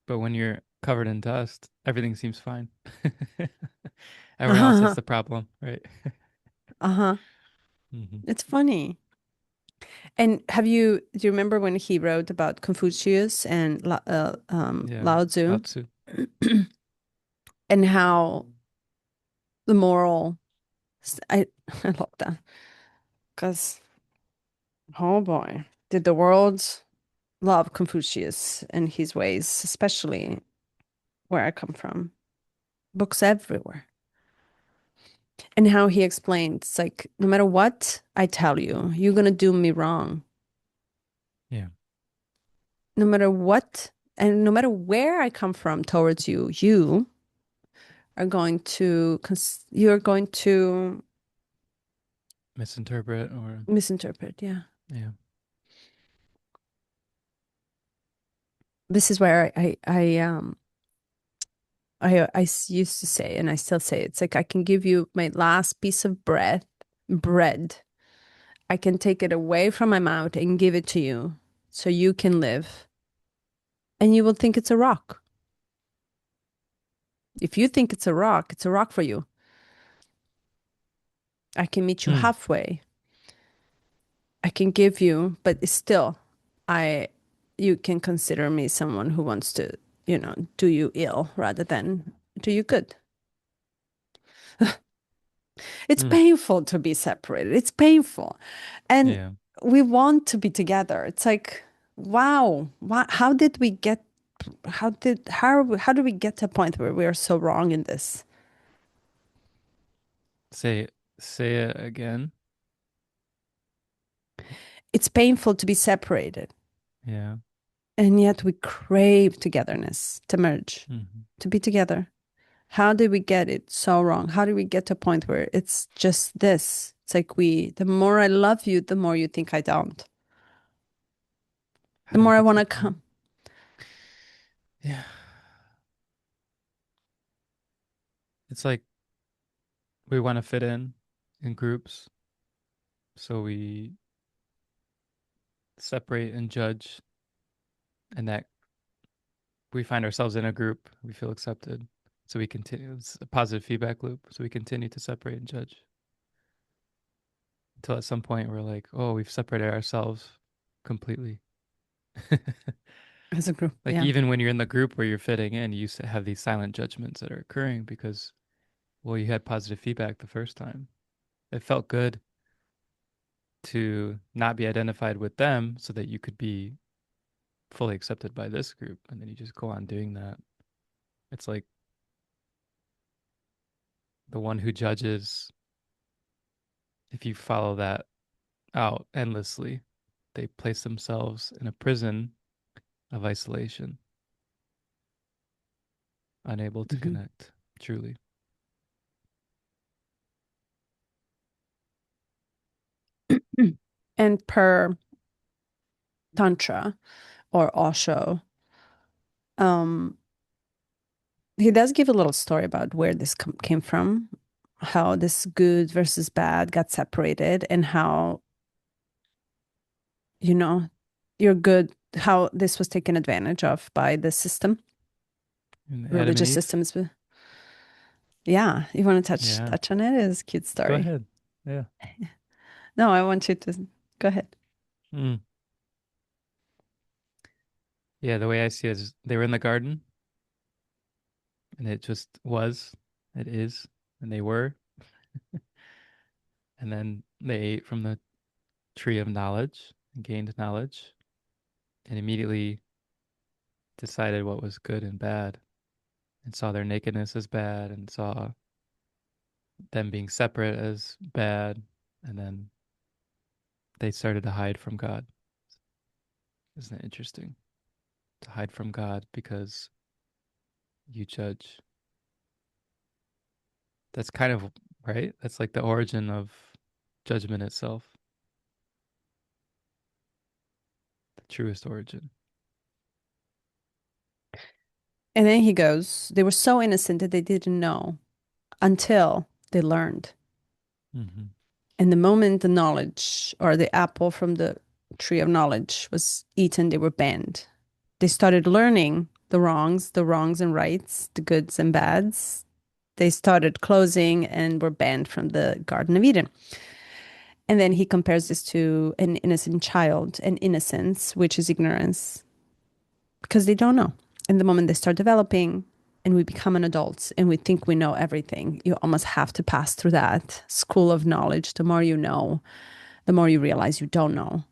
But when you're covered in dust, everything seems fine. Everyone else has Uh-huh. the problem, right? Uh-huh. Hmm. It's funny. And do you remember when he wrote about Confucius and Yeah, Lao Lao Tzu Tzu. and how the moral, I, I love that because, oh boy, did the world love Confucius and his ways, especially where I come from. Books everywhere. And how he explained, it's like, no matter what I tell you, you're going to do me wrong. Yeah. no matter what, and no matter where I come from towards you, you are going to, you're going to Misinterpret or misinterpret. Yeah. yeah. This is where used to say, and I still say, it's like I can give you my last piece of bread. I can take it away from my mouth and give it to you so you can live. And you will think it's a rock. If you think it's a rock for you. I can meet you Hmm. halfway. I can give you, but it's still, I, you can consider me someone who wants to, do you ill rather than do you good. It's Hmm. painful to be separated. It's painful. And Yeah. we want to be together. It's like, wow, how did we get, how do we get to a point where we are so wrong in this? Say say it again. It's painful to be separated. Yeah. And yet we crave togetherness, to merge, Hmm. to be together. How did we get it so wrong? How did we get to a point where it's just this? It's like the more I love you, the more you think I don't. How The do we more I get to want the to point? come. Yeah. It's like we want to fit in groups, so we separate and judge, and that we find ourselves in a group, we feel accepted. So we continue. It's a positive feedback loop. So we continue to separate and judge until at some point we're like, oh, we've separated ourselves completely. As a group. Like Yeah. even when you're in the group where you're fitting in, you have these silent judgments that are occurring because, well, you had positive feedback the first time. It felt good to not be identified with them so that you could be fully accepted by this group. And then you just go on doing that. It's like the one who judges, if you follow that out endlessly, they place themselves in a prison of isolation, unable to Mhm. connect truly. And per Tantra or OSHO, um, he does give a little story about where this came from, how this good versus bad got separated, and how, you know, you're good, how this was taken advantage of by the system, And Adam and religious Eve? systems. Yeah, you want to Yeah. touch on it? It's a cute Go story. ahead. Yeah. No, I want you to go ahead. Mm. Yeah, the way I see it is they were in the garden and it just was, it is, and they were. And then they ate from the tree of knowledge and gained knowledge and immediately decided what was good and bad and saw their nakedness as bad and saw them being separate as bad. And then they started to hide from God. Isn't it interesting? To hide from God because you judge. That's kind of right. That's like the origin of judgment itself, the truest origin. And then he goes, they were so innocent that they didn't know until they learned. Mm-hmm. And the moment the knowledge or the apple from the tree of knowledge was eaten, they were banned. They started learning the wrongs and rights, the goods and bads. They started closing and were banned from the Garden of Eden. And then he compares this to an innocent child and innocence, which is ignorance, because they don't know. And the moment they start developing and we become an adult and we think we know everything, you almost have to pass through that school of knowledge. The more you know, the more you realize you don't know,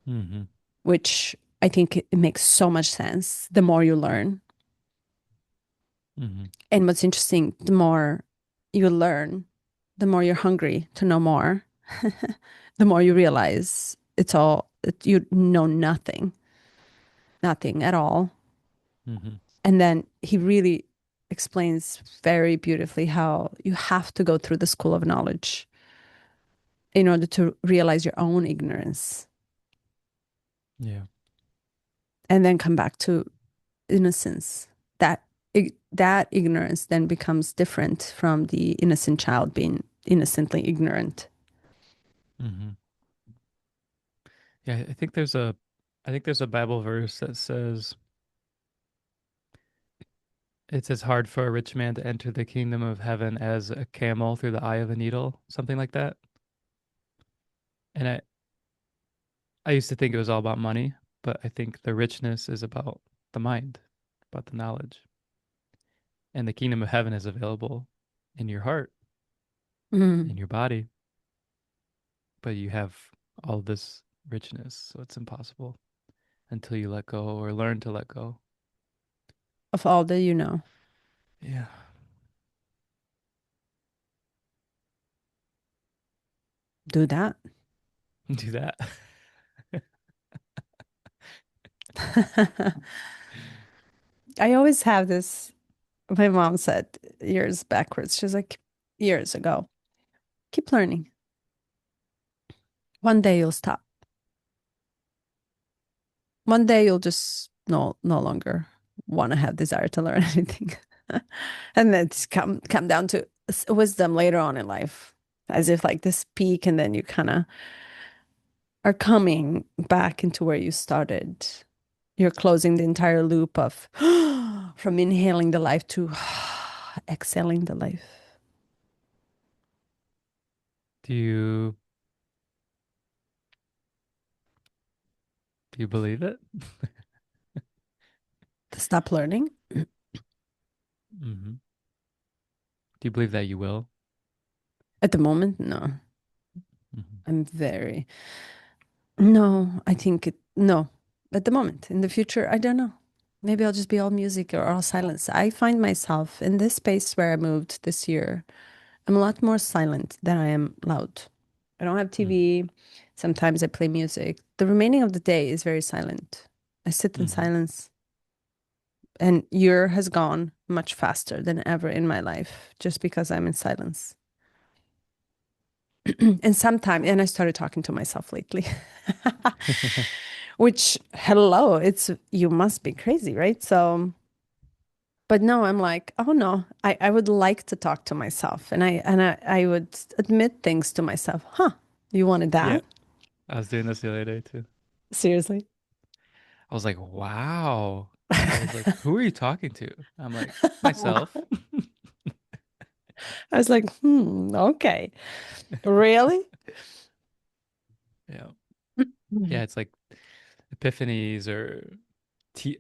Mm-hmm. which I think it makes so much sense the more you learn. Mm-hmm. And what's interesting, the more you learn, the more you're hungry to know more, the more you realize you know nothing. nothing at all. Hmm. And then he really explains very beautifully how you have to go through the school of knowledge in order to realize your own ignorance Yeah. and then come back to innocence. That that ignorance then becomes different from the innocent child being innocently ignorant. Hmm. Yeah, I think there's a Bible verse that says it's as hard for a rich man to enter the kingdom of heaven as a camel through the eye of a needle, something like that. And I used to think it was all about money, but I think the richness is about the mind, about the knowledge. And the kingdom of heaven is available in your heart, in Mm. your body, but you have all this richness, so it's impossible until you let go or learn to let go. Of all that you know, Yeah. do that. Do that. I always have this. My mom said years backwards, she's like, years ago, keep learning. One day you'll stop. One day you'll just no longer want to have desire to learn anything. And then it's come down to wisdom later on in life, as if like this peak, and then you kind of are coming back into where you started. You're closing the entire loop of from inhaling the life to exhaling the life. Do you do you believe it? To stop learning. Hmm. Do you believe that you will? At the moment, no. Hmm. I'm very, no, I think no. At the moment, in the future, I don't know. Maybe I'll just be all music or all silence. I find myself in this space where I moved this year. I'm a lot more silent than I am loud. I don't have TV. Sometimes I play music. The remaining of the day is very silent. I sit in Hmm. silence. And year has gone much faster than ever in my life just because I'm in silence. And sometimes, and I started talking to myself lately, which, hello, it's, you must be crazy, right? So, but no, I'm like, oh no, I would like to talk to myself. I would admit things to myself. Huh, you wanted Yeah, that? I was doing this the other day too. Seriously? I was like, wow. I was like, who are you talking to? I'm like, myself. I was like, okay, really? Yeah. Yeah, Mhm. it's like epiphanies or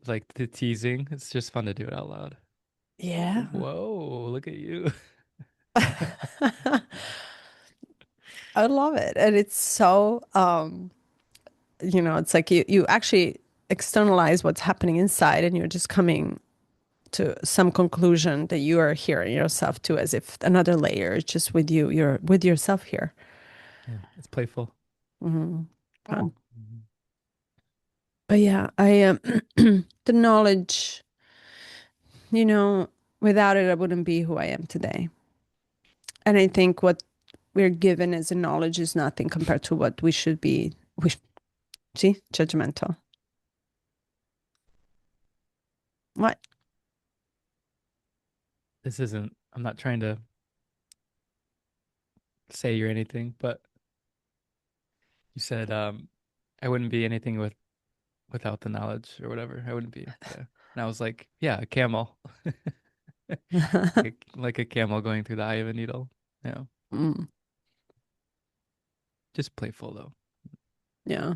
like the teasing. It's just fun to do it out loud. Yeah. Whoa, look at you. I love it. And it's so it's like you actually externalize what's happening inside and you're just coming to some conclusion that you are hearing yourself to as if another layer is just with you. You're with yourself here. Yeah, it's playful. Hmm. Fun. Mhm. But yeah, I am the knowledge, you know, without it, I wouldn't be who I am today. And I think what we're given as a knowledge is nothing compared to what we should be. See, judgmental. What? This isn't, I'm not trying to say you're anything, but you said I wouldn't be anything without the knowledge or whatever. I wouldn't be. Yeah. And I was like, yeah, a camel. Like a camel going through the eye of a needle. Yeah. Mm, Just playful though. yeah.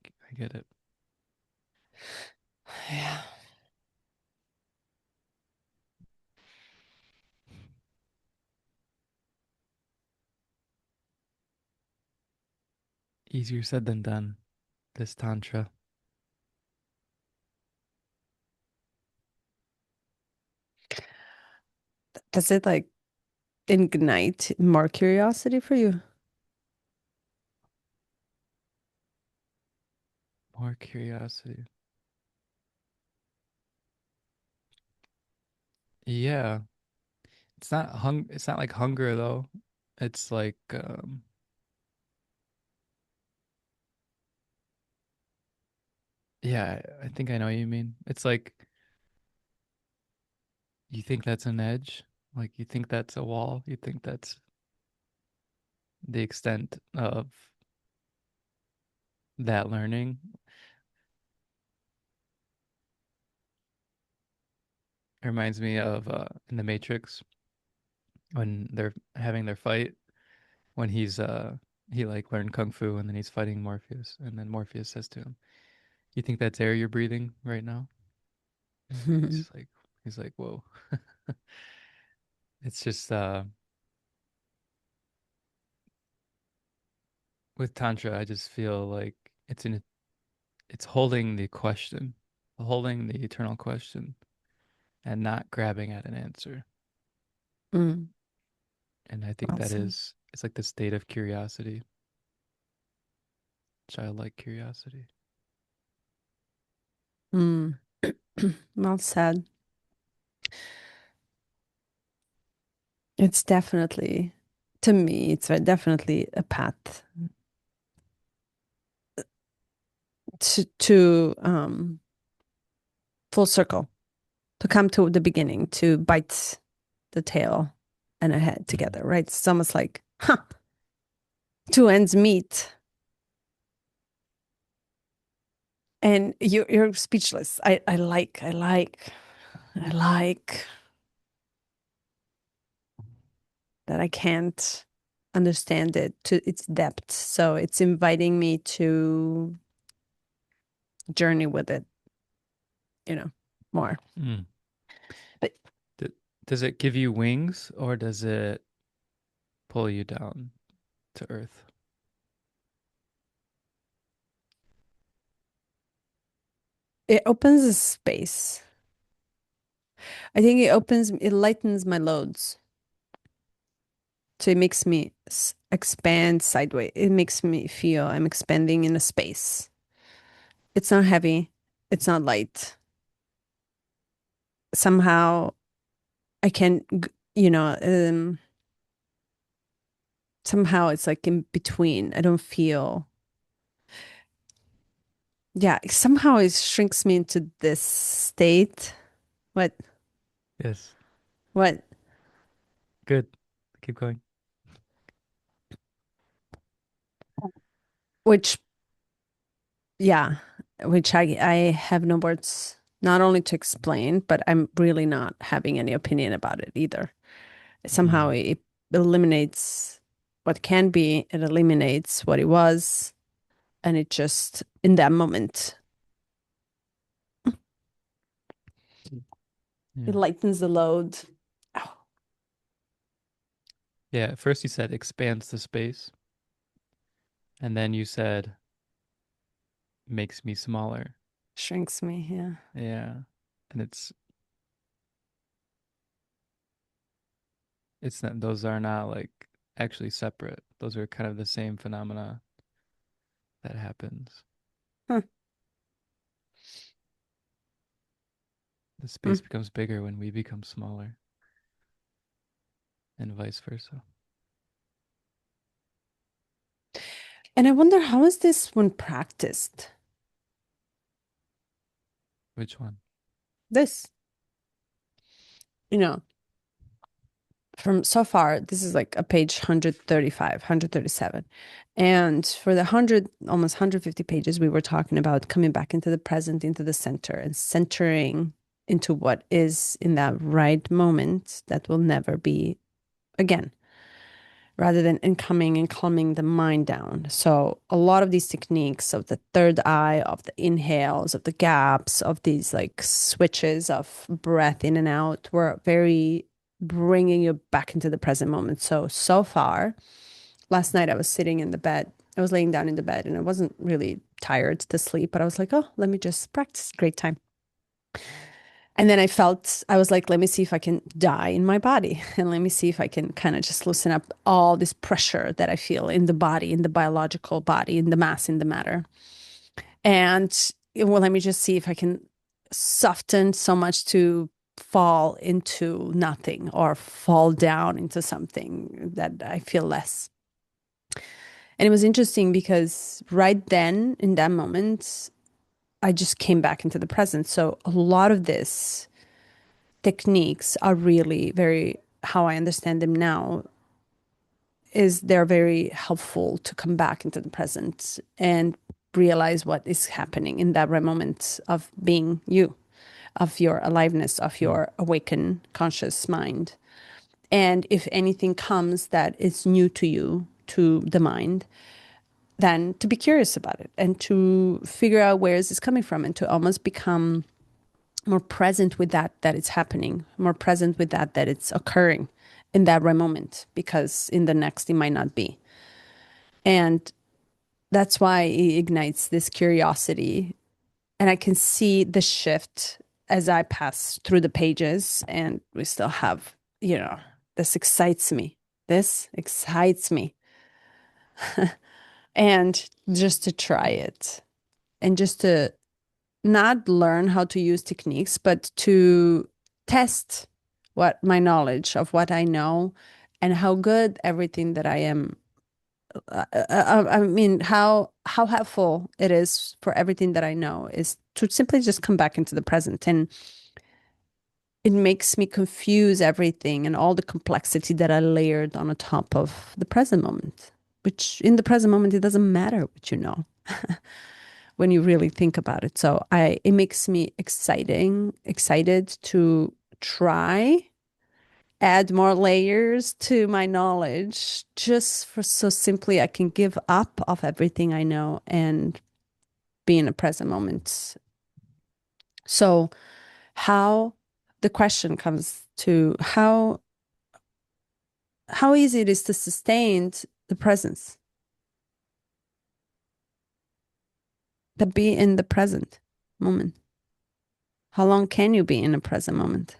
I get it. Yeah. Easier said than done. This Tantra. Does it like ignite more curiosity for you? More curiosity. Yeah. It's not like hunger though. It's like yeah, I think I know what you mean. It's like you think that's an edge, like you think that's a wall, you think that's the extent of that learning. It reminds me of in the Matrix when they're having their fight, when he like learned kung fu and then he's fighting Morpheus and then Morpheus says to him, "You think that's air you're breathing right now?" And he's like, "Whoa." It's just with Tantra, I just feel like it's holding the question, holding the eternal question and not grabbing at an answer. Mm, And I think well said. it's like the state of curiosity, childlike curiosity. Mm, well said. It's definitely, to me, it's definitely a path to full circle, to come to the beginning, to bite the tail and a head Mm. together, right? It's almost like, huh, two ends meet. And you're speechless. I like that I can't understand it to its depth. So it's inviting me to journey with it, more. Mm. But D- does it give you wings or does it pull you down to earth? it opens a space. I think it lightens my loads. So it makes me expand sideways. It makes me feel I'm expanding in a space. It's not heavy. It's not light. Somehow I can, somehow it's like in between. I don't feel, yeah, somehow it shrinks me into this state. What, Yes. what, Good. Keep going. which, yeah, which I have no words not only to explain, but I'm really not having any opinion about it either. Somehow Mm. it eliminates what can be, it eliminates what it was, and it just, in that moment, it Yeah. lightens the load. Oh, Yeah. At first you said expands the space, and then you said makes me smaller. shrinks me, yeah. Yeah. And it's not, those are not like actually separate. Those are kind of the same phenomena that happens. Huh. The Mm. space becomes bigger when we become smaller, and vice versa. And I wonder, how is this when practiced? Which one? This, you know, from so far, this is like a page 135, 137. And for the 100, almost 150 pages, we were talking about coming back into the present, into the center, and centering into what is in that right moment that will never be again, rather than incoming and calming the mind down. So a lot of these techniques of the third eye, of the inhales, of the gaps, of these like switches of breath in and out were very bringing you back into the present moment. So far, last night I was sitting in the bed. I was laying down in the bed and I wasn't really tired to sleep, but I was like, oh, let me just practice. Great time. And then I was like, let me see if I can die in my body. And let me see if I can kind of just loosen up all this pressure that I feel in the body, in the biological body, in the mass, in the matter. And well, let me just see if I can soften so much to fall into nothing or fall down into something that I feel less. And it was interesting because right then, in that moment, I just came back into the present. So a lot of this techniques are really very, how I understand them now, is they're very helpful to come back into the present and realize what is happening in that right moment of being you, of your aliveness, of Mm. your awakened conscious mind. And if anything comes that is new to you, to the mind, then to be curious about it and to figure out where is this coming from and to almost become more present with that it's happening, more present with that it's occurring in that right moment, because in the next it might not be. And that's why it ignites this curiosity. And I can see the shift as I pass through the pages, and we still have, this excites me. This excites me. And just to try it and just to not learn how to use techniques, but to test what my knowledge of what I know and how good everything that I am. I mean, how helpful it is for everything that I know is to simply just come back into the present, and it makes me confuse everything and all the complexity that I layered on the top of the present moment. Which in the present moment it doesn't matter what you know when you really think about it. So it makes me excited to try add more layers to my knowledge just for so simply I can give up of everything I know and be in a present moment. So how the question comes to how easy it is to sustain the presence, to be in the present moment. How long can you be in a present moment?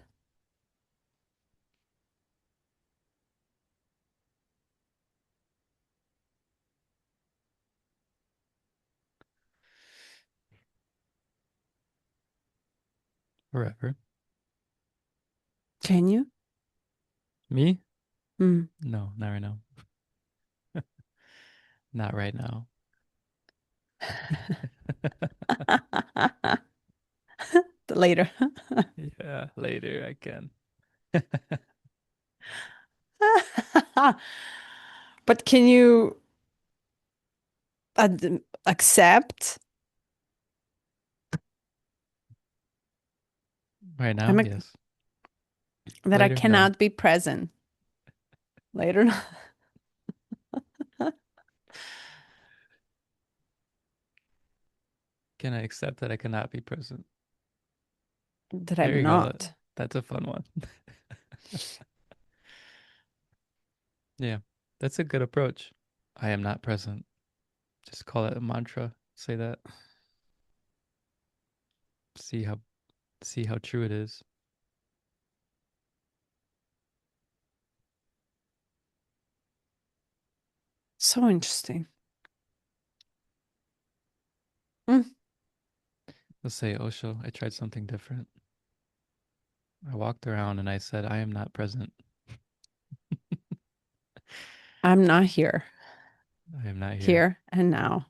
Forever. Can you? Me? Mm. No, not right now. Not right now. Later. Yeah, later I can. But can you accept Right now, I'm a, yes. that I Later, no. cannot be present? Later, Can I accept that I cannot be present? that There I'm you go. not. That's a fun one. Yeah, that's a good approach. I am not present. Just call it a mantra. Say that. See how see how true it is. So interesting. Mm. Let's say, OSHO, I tried something different. I walked around and I said, I am not present. I'm not here, I am not here. here and now.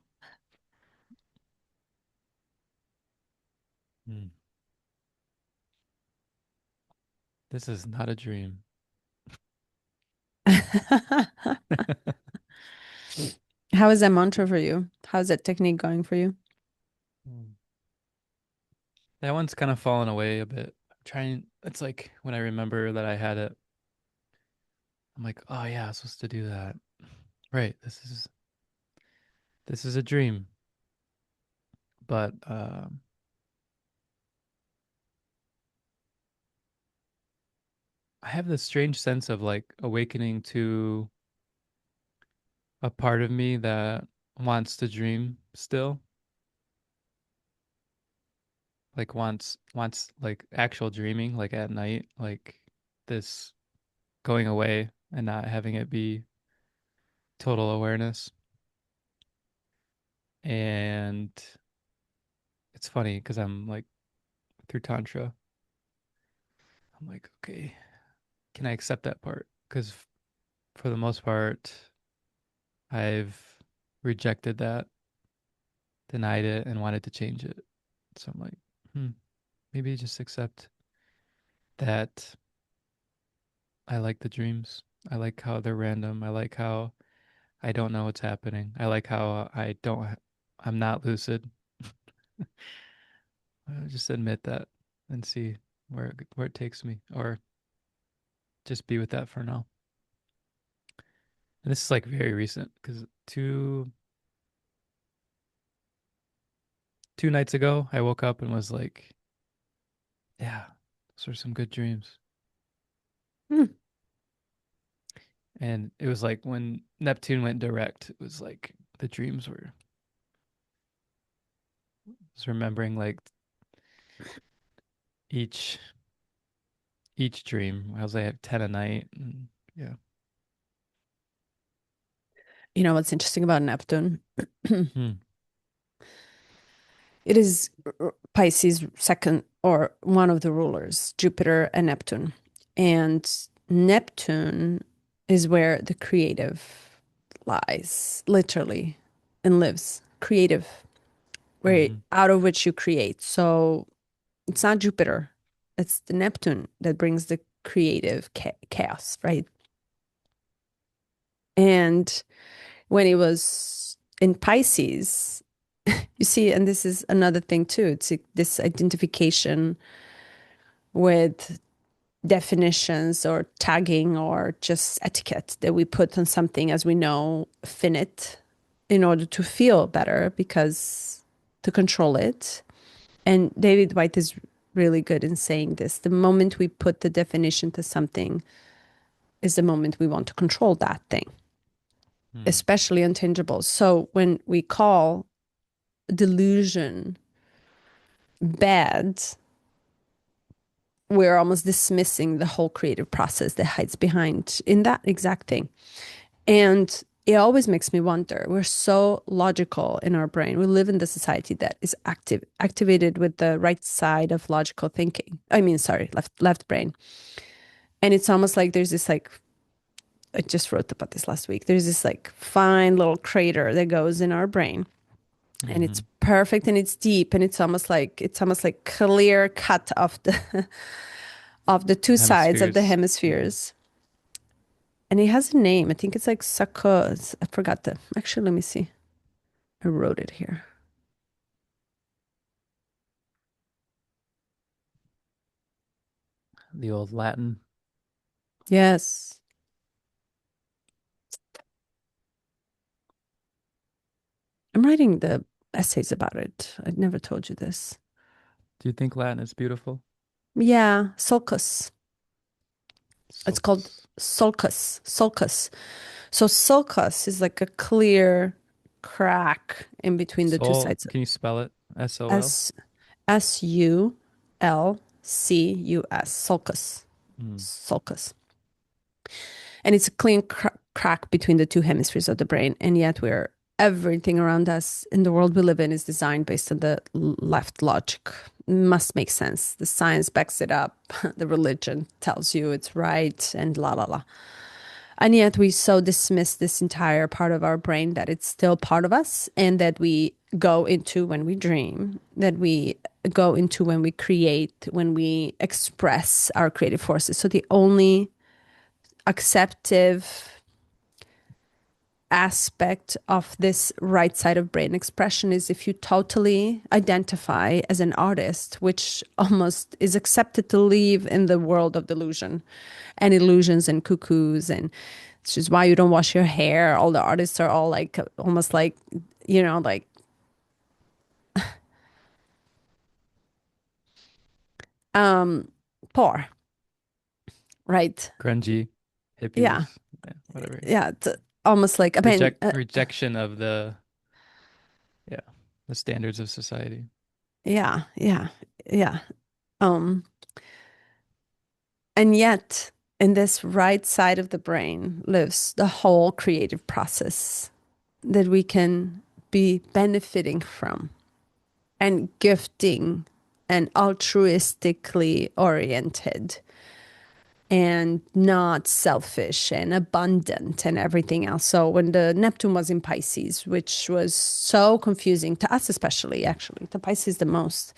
Hmm. This is not a dream. How is that mantra for you? How's that technique going for you? Hmm. That one's kind of fallen away a bit. I'm trying, it's like when I remember that I had it, I'm like, oh yeah, I was supposed to do that. Right, this is a dream. But I have this strange sense of like awakening to a part of me that wants to dream still, like wants like actual dreaming, like at night, like this going away and not having it be total awareness. And it's funny because I'm like through Tantra, I'm like, okay, can I accept that part? Because for the most part, I've rejected that, denied it, and wanted to change it. So I'm like, maybe just accept that I like the dreams. I like how they're random. I like how I don't know what's happening. I like how I'm not lucid. Just admit that and see where it takes me, or just be with that for now. And this is like very recent because two nights ago I woke up and was like, yeah, those were some good dreams. Hmm. And it was like when Neptune went direct, it was like the dreams were just remembering like each each dream. I was like 10 a night. And yeah. You know what's interesting about Neptune? Hmm. It is Pisces second or one of the rulers, Jupiter and Neptune. And Neptune is where the creative lies, literally, and lives. Creative, where Mm-hmm. out of which you create. So it's not Jupiter, it's the Neptune that brings the creative chaos, right? And when it was in Pisces, you see, and this is another thing too, it's this identification with definitions or tagging or just etiquette that we put on something as we know finite in order to feel better because to control it. And David White is really good in saying this. The moment we put the definition to something is the moment we want to control that thing, Hmm. especially untangible. So when we call delusion bad, we're almost dismissing the whole creative process that hides behind in that exact thing. And it always makes me wonder. We're so logical in our brain. We live in the society that is activated with the right side of logical thinking. I mean, sorry, left brain. And it's almost like there's this like I just wrote about this last week. There's this like fine little crater that goes in our brain and Mm-hmm. it's perfect and it's deep and it's almost like clear cut of the of the two sides of the Hemispheres. Yeah. hemispheres. And it has a name. I think it's like Sakos. I forgot the. Actually, let me see. I wrote it here. The old Latin. Yes. I'm writing the essays about it. I'd never told you this. Do you think Latin is beautiful? Yeah, sulcus. It's called Sulcus. sulcus. Sulcus. So sulcus is like a clear crack in between the two Soul, sides. can you spell it? SOL? S Sulcus. Sulcus. Mm. Sulcus. And it's a clean crack between the two hemispheres of the brain. And yet we're everything around us in the world we live in is designed based on the left logic. Must make sense. The science backs it up. The religion tells you it's right and la la la. And yet we so dismiss this entire part of our brain that it's still part of us and that we go into when we dream, that we go into when we create, when we express our creative forces. So the only acceptive aspect of this right side of brain expression is if you totally identify as an artist, which almost is accepted to live in the world of delusion and illusions and cuckoos. And it's just why you don't wash your hair. All the artists are all like almost like, like um poor, right? Grungy, Yeah. hippies, yeah, whatever. Yeah. It's almost like, I mean, Rejection of yeah, the standards of society. yeah, yeah, yeah. Um, And yet, in this right side of the brain lives the whole creative process that we can be benefiting from and gifting. and altruistically oriented and not selfish and abundant and everything else. So when the Neptune was in Pisces, which was so confusing to us, especially actually, to Pisces the most,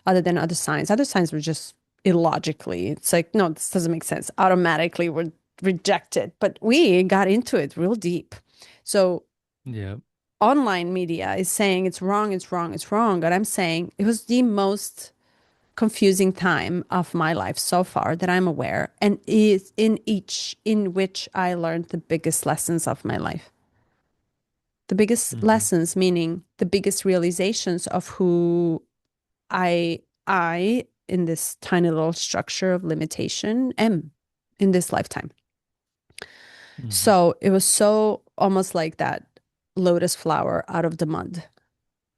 other than other signs were just illogically. It's like, no, this doesn't make sense. Automatically we're rejected. But we got into it real deep. So Yeah. online media is saying it's wrong, it's wrong, it's wrong. And I'm saying it was the most confusing time of my life so far that I'm aware, and is in which I learned the biggest lessons of my life. The biggest Hmm. lessons, meaning the biggest realizations of who I in this tiny little structure of limitation am in this lifetime. Hmm. So it was so almost like that lotus flower out of the mud,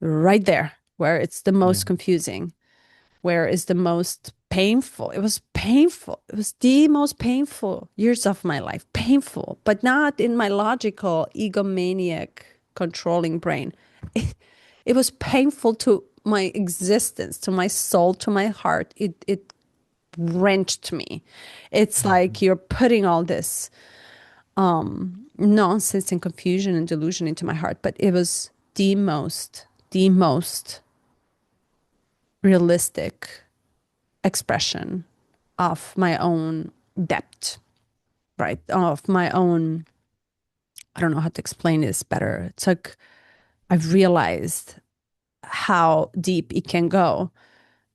right there, where it's the Yeah. most confusing, where is the most painful. It was painful. It was the most painful years of my life. Painful, but not in my logical, egomaniac, controlling brain. It, it was painful to my existence, to my soul, to my heart. It wrenched me. It's like Hmm. you're putting all this nonsense and confusion and delusion into my heart. But it was the most realistic expression of my own depth, right? Of my own, I don't know how to explain this better. It's like I've realized how deep it can go.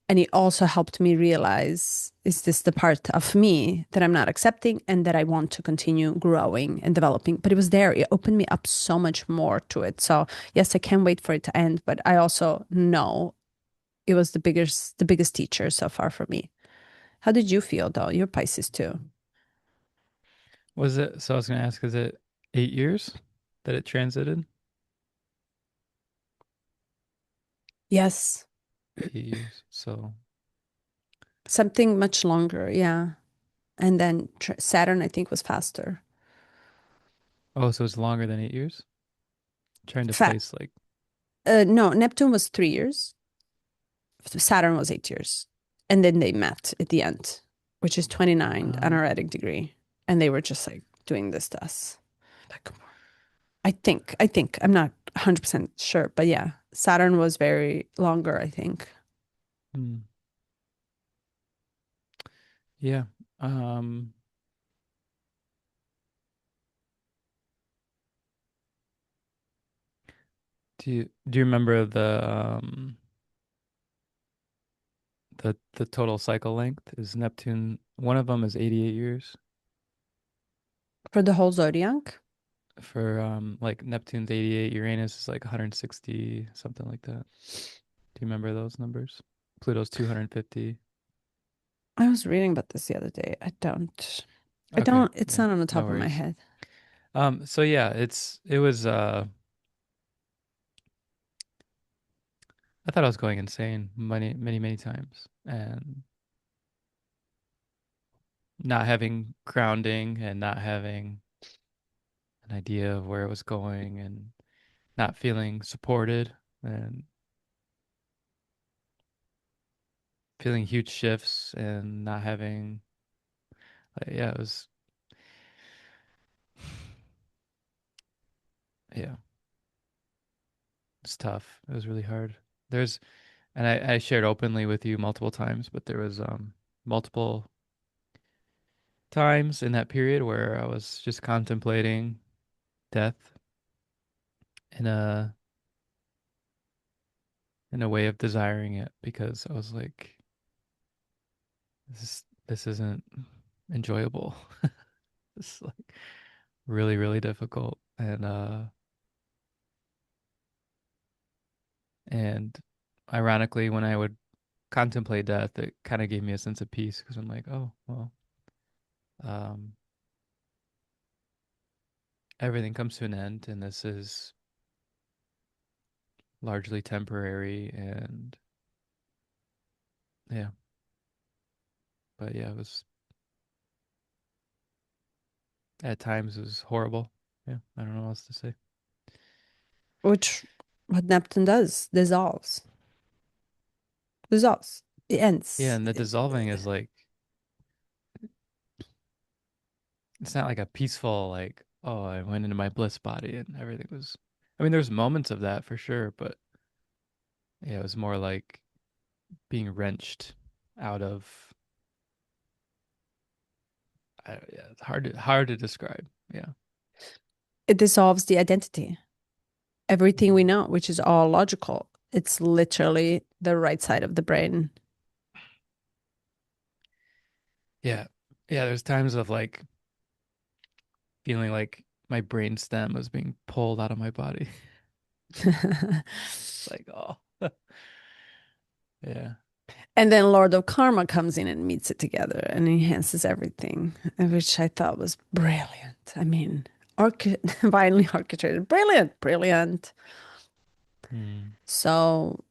And it also helped me realize, is this the part of me that I'm not accepting and that I want to continue growing and developing? But it was there. It opened me up so much more to it. So yes, I can't wait for it to end, but I also know it was the biggest teacher so far for me. How did you feel though? You're Pisces too. Was it, so I was going to ask, is it 8 years that it transited? Yes. 8 years. So, Something much longer, yeah. And then Saturn, I think, was faster. oh, so it's longer than 8 years? Trying to Fat. place like, No, Neptune was 3 years. Saturn was 8 years. And then they met at the end, which is 29 uh, honoratic degree. And they were just like doing this to us. Like, I think, I'm not 100% sure, but yeah, Saturn was very longer, I think. hmm, yeah. Um, do you remember the total cycle length? Is Neptune, one of them is 88 years For the whole zodiac. for like Neptune's 88, Uranus is like 160, something like that. Do you remember those numbers? Pluto's 250. I was reading about this the other day. I Okay, don't, it's yeah, not on the no top of my worries. head. So yeah, it was I thought I was going insane many, many, many times and not having grounding and not having an idea of where it was going and not feeling supported and feeling huge shifts and not having yeah, it was yeah, it's tough. It was really hard. There's and I shared openly with you multiple times, but there was multiple times in that period where I was just contemplating death in a way of desiring it because I was like, this isn't enjoyable. It's like really, really difficult. And ironically, when I would contemplate death, it kind of gave me a sense of peace because I'm like, oh, well, um, everything comes to an end and this is largely temporary and yeah, but yeah, it was at times it was horrible. Yeah, I don't know what else to say. Which what Neptune does, dissolves. Dissolves. It Yeah, ends. and the dissolving is like it's not like a peaceful like, oh, I went into my bliss body and everything was I mean, there's moments of that for sure, but yeah, it was more like being wrenched out of yeah, it's hard to describe. Yeah. It dissolves the identity, everything we Mhm. know, which is all logical. It's literally the right side of the brain. Yeah. Yeah, there's times of like feeling like my brain stem was being pulled out of my body. It's like, oh, yeah. And then Lord of Karma comes in and meets it together and enhances everything, which I thought was brilliant. I mean, divinely orchestrated, brilliant, brilliant. Hmm. So,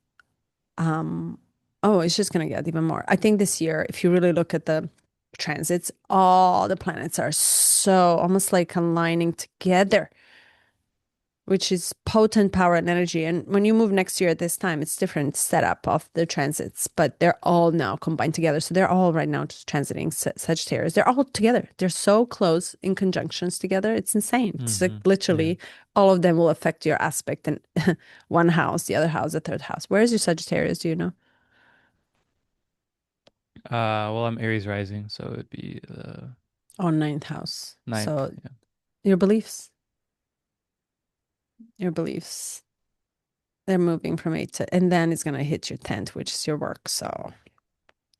um, oh, it's just gonna get even more. I think this year, if you really look at the transits, all the planets are so almost like aligning together, which is potent power and energy. And when you move next year at this time, it's different setup of the transits, but they're all now combined together. So they're all right now just transiting Sagittarius. They're all together. They're so close in conjunctions together. It's insane. It's like Hmm. Yeah. literally all of them will affect your aspect in one house, the other house, the third house. Where is your Sagittarius? Do you know? Well, I'm Aries rising, so it'd be the Oh, ninth house. ninth. So Yeah. your beliefs, your beliefs, they're moving from eight to, and then it's going to hit your 10th, which is your work. So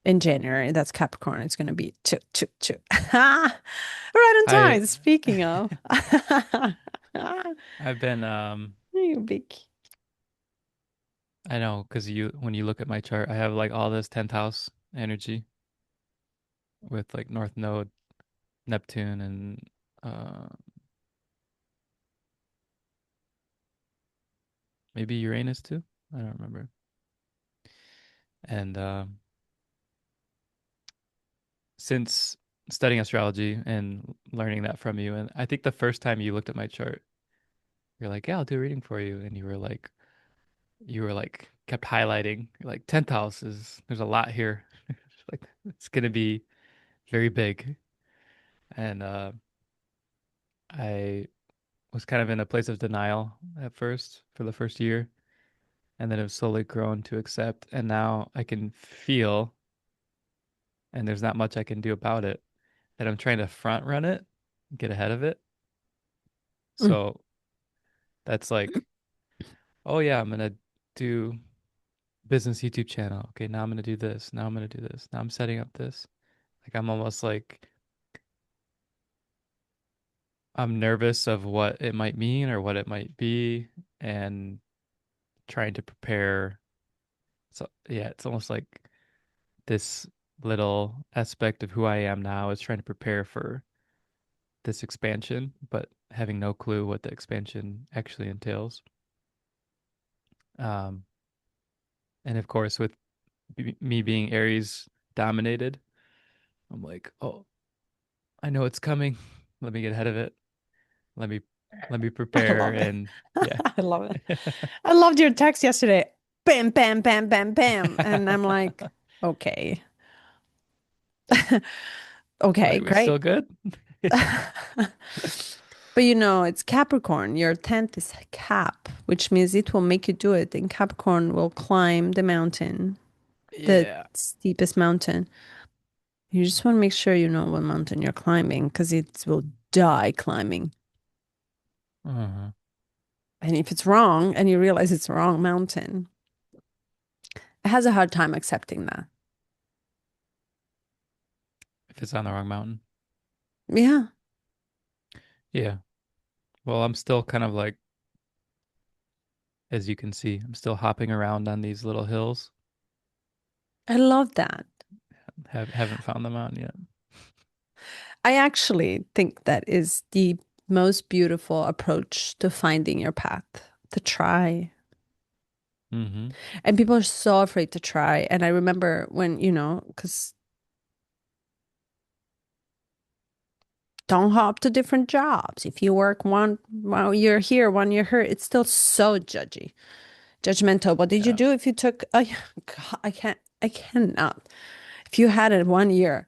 in January. That's Capricorn. It's going to be two, two, two. Right on I time. Speaking of, I've been you big. I know because you when you look at my chart, I have like all this 10th house energy with like North Node, Neptune, and uh maybe Uranus too. I don't remember. And since studying astrology and learning that from you, and I think the first time you looked at my chart, you're like, "Yeah, I'll do a reading for you," and you were like kept highlighting like 10th house is there's a lot here, like it's gonna be very big, and I was kind of in a place of denial at first for the first year, and then it was slowly grown to accept, and now I can feel, and there's not much I can do about it, that I'm trying to front run it, get ahead of it. Mm. So that's like, oh yeah, I'm gonna do business YouTube channel. Okay, now I'm gonna do this. Now I'm gonna do this. Now I'm setting up this. Like I'm almost like I'm nervous of what it might mean or what it might be, and trying to prepare. So yeah, it's almost like this little aspect of who I am now is trying to prepare for this expansion, but having no clue what the expansion actually entails. Um, and of course, with me being Aries dominated, I'm like, oh, I know it's coming. Let me get ahead of it. Let me let me I prepare love it. and yeah. I love it. I loved your text yesterday. Bam, bam, bam, bam, bam. And I'm like, okay. Okay, Wait, we're great. still good? But you know, it's Capricorn. Your 10th is Cap, which means it will make you do it. And Capricorn will climb the mountain, the Yeah. steepest mountain. You just want to make sure you know what mountain you're climbing because it will die climbing. Uh-huh. And if it's wrong and you realize it's the wrong mountain, it has a hard time accepting that. If it's on the wrong mountain. Yeah, Yeah. Well, I'm still kind of like, as you can see, I'm still hopping around on these little hills. I love that. Haven't found the mountain yet. I actually think that is the most beautiful approach to finding your path, to try. Mm-hmm. And people are so afraid to try. And I remember when, because don't hop to different jobs. If you work one while you're here, one year here, it's still so judgy, judgmental. What did you Yeah. do if you took, God, I can't. I cannot. If you had a 1 year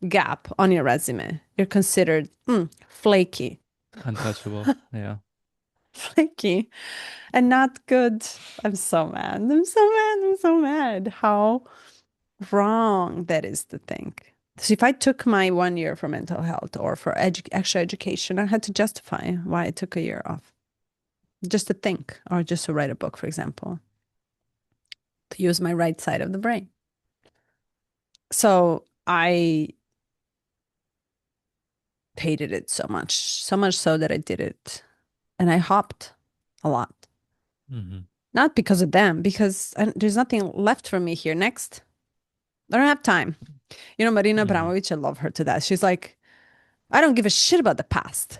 gap on your resume, you're considered flaky, Untouchable. Yeah. flaky, and not good. I'm so mad. I'm so mad. I'm so mad. How wrong that is to think. So if I took my 1 year for mental health or for extra education, I had to justify why I took a year off. Just to think, or just to write a book, for example, to use my right side of the brain. So I hated it so much so that I did it. And I hopped a lot. Hmm. Not because of them, because there's nothing left for me here. Next, I don't have time. You know, Marina Hmm. Abramovic, I love her to death. She's like, I don't give a shit about the past.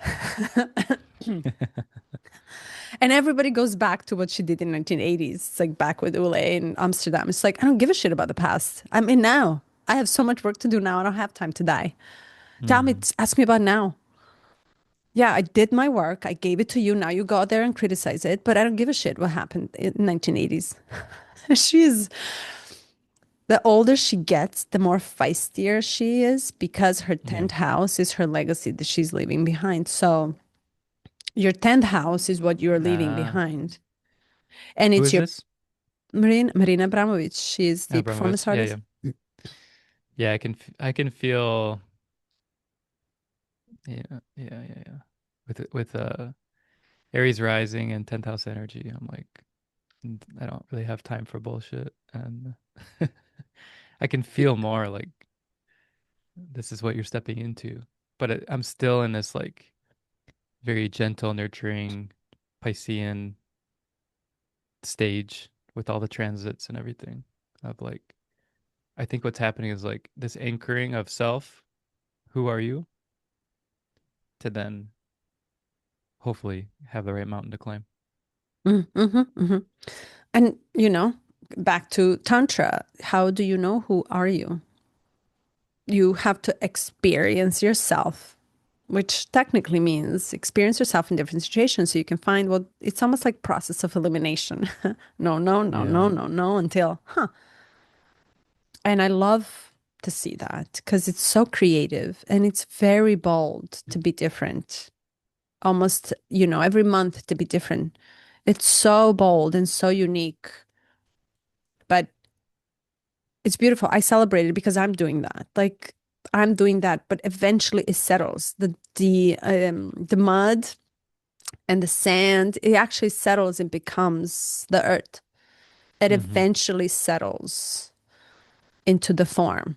And everybody goes back to what she did in 1980s. It's like back with Ule in Amsterdam. It's like, I don't give a shit about the past. I'm in now. I have so much work to do now. I don't have time to die. Tell me, Hmm. ask me about now. Yeah, I did my work. I gave it to you. Now you go out there and criticize it, but I don't give a shit what happened in 1980s. She's the older she gets, the more feistier she is because her Yeah. 10th house is her legacy that she's leaving behind. So your 10th house is what you're leaving Ah, behind. And who it's is your this? Marina Abramovic. She's the performance Abramovich. Yeah, artist. yeah. Yeah, I can feel yeah, yeah. With Aries rising and 10th house energy. I'm like I don't really have time for bullshit and I can feel more like this is what you're stepping into. But I'm still in this like very gentle, nurturing Piscean stage with all the transits and everything of like I think what's happening is like this anchoring of self, who are you, to then hopefully have the right mountain to climb. Mm-hmm. And, back to Tantra, how do you know who are you? You have to experience yourself, which technically means experience yourself in different situations so you can find what it's almost like process of elimination. No, no, no, Yeah. no, no, no, until, huh. And I love to see that because it's so creative and it's very bold to be different. Almost, every month to be different. It's so bold and so unique, but it's beautiful. I celebrate it because I'm doing that. Like I'm doing that, but eventually it settles. The mud and the sand, it actually settles and becomes the earth. It Mm-hmm. eventually settles into the form.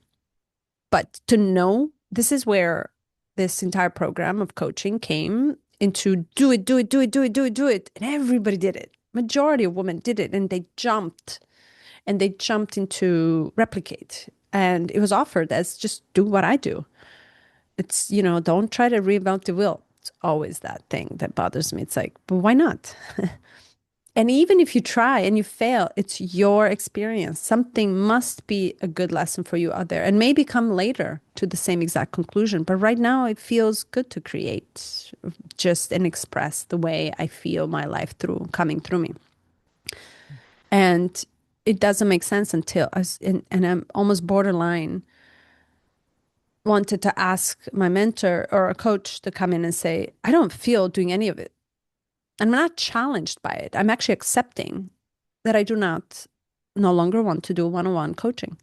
But to know, this is where this entire program of coaching came into do it, do it, do it, do it, do it, do it. And everybody did it. Majority of women did it and they jumped into replicate. And it was offered as just do what I do. It's, don't try to reinvent the wheel. It's always that thing that bothers me. It's like, but why not? And even if you try and you fail, it's your experience. Something must be a good lesson for you out there and maybe come later to the same exact conclusion. But right now, it feels good to create just and express the way I feel my life through coming through me. And it doesn't make sense until and I'm almost borderline wanted to ask my mentor or a coach to come in and say, I don't feel doing any of it. I'm not challenged by it. I'm actually accepting that I do not no longer want to do one-on-one coaching.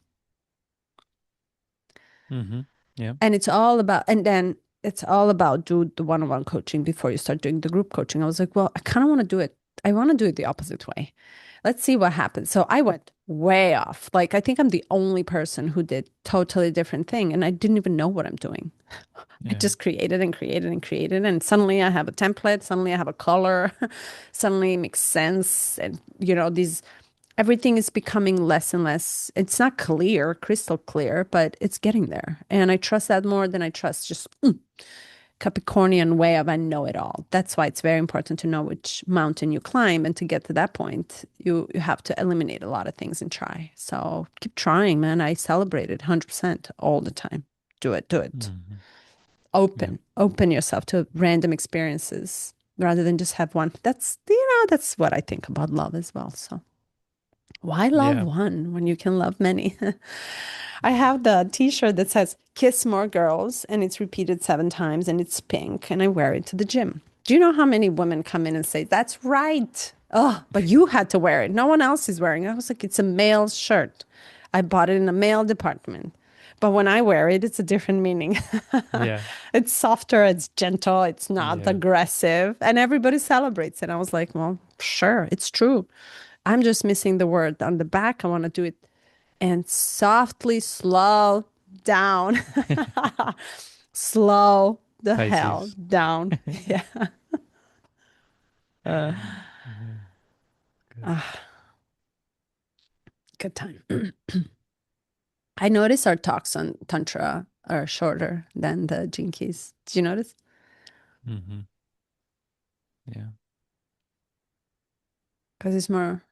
Mm-hmm. Yeah. And then it's all about do the one-on-one coaching before you start doing the group coaching. I was like, well, I kind of want to do it. I want to do it the opposite way. Let's see what happens. So I went way off. Like I think I'm the only person who did totally different thing and I didn't even know what I'm doing. I Yeah. just created and created and created and suddenly I have a template, suddenly I have a color, suddenly it makes sense and these everything is becoming less and less. It's not clear, crystal clear, but it's getting there. And I trust that more than I trust just Capricornian way of I know it all. That's why it's very important to know which mountain you climb. And to get to that point, you have to eliminate a lot of things and try. So keep trying, man. I celebrate it 100% all the time. Do it, do it. Mm-hmm. Yeah. Open yourself to random experiences rather than just have one. That's what I think about love as well. So Why love Yeah. one when you can love many? I have the t-shirt that says kiss more girls and it's repeated 7 times and it's pink and I wear it to the gym. Do you know how many women come in and say, that's right? Oh, but you had to wear it. No one else is wearing it. I was like, it's a male shirt. I bought it in a male department. But when I wear it, it's a different meaning. Yeah. It's softer, it's gentle, it's not Yeah. aggressive, and everybody celebrates it. I was like, well, sure, it's true. I'm just missing the word on the back. I want to do it and softly slow down. Slow the hell Pisces. down. Yeah. Uh, Yeah. Good. ah, good time. I notice our talks on Tantra are shorter than the Jinkies. Did you notice? Mm-hmm. Yeah. Because it's more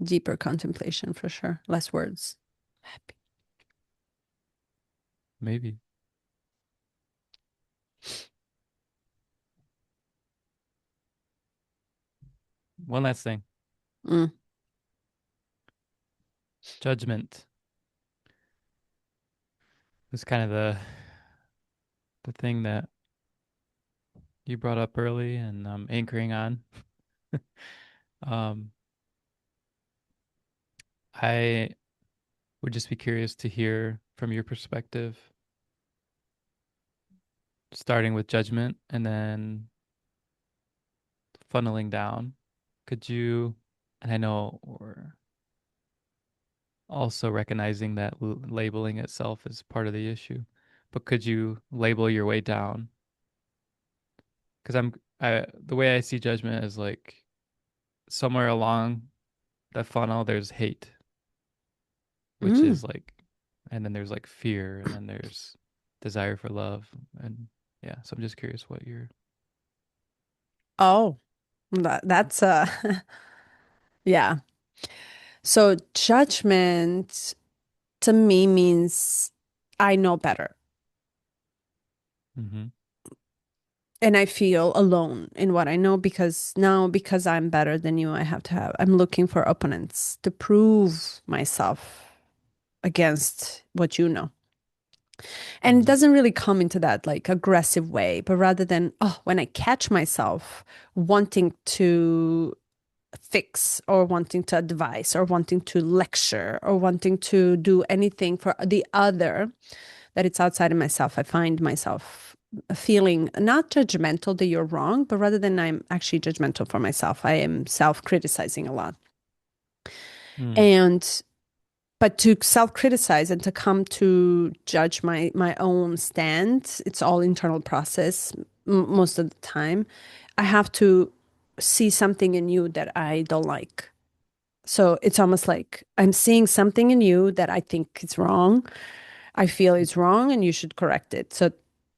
deeper contemplation for sure. Less words. Happy. Maybe. One last thing. Mm. Judgment is kind of the thing that you brought up early and I'm anchoring on. Um, I would just be curious to hear from your perspective, starting with judgment and then funneling down. Could you, and I know we're also recognizing that labeling itself is part of the issue, but could you label your way down? Because the way I see judgment is like somewhere along the funnel, there's hate, which Mm. is like, and then there's like fear, and then there's desire for love. And yeah, so I'm just curious what you're. Oh, that's yeah. So judgment to me means I know better. Mm-hmm. And I feel alone in what I know because now, because I'm better than you, I'm looking for opponents to prove myself against what you know. And it Mm-hmm. doesn't really come into that like aggressive way, but rather than, oh, when I catch myself wanting to fix or wanting to advise or wanting to lecture or wanting to do anything for the other, that it's outside of myself. I find myself feeling not judgmental that you're wrong, but rather than I'm actually judgmental for myself. I am self-criticizing a lot. Mm. And but to self-criticize and to come to judge my own stand, it's all internal process most of the time. I have to see something in you that I don't like. So it's almost like I'm seeing something in you that I think is wrong. I feel it's wrong and you should correct it. So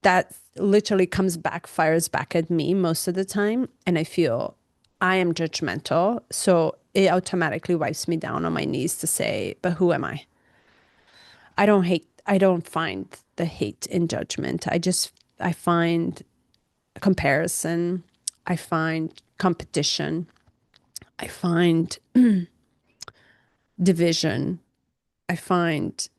that literally comes back, fires back at me most of the time. And I feel I am judgmental. So it automatically wipes me down on my knees to say, but who am I? I don't find the hate in judgment. I find comparison. I find competition. I find division. I find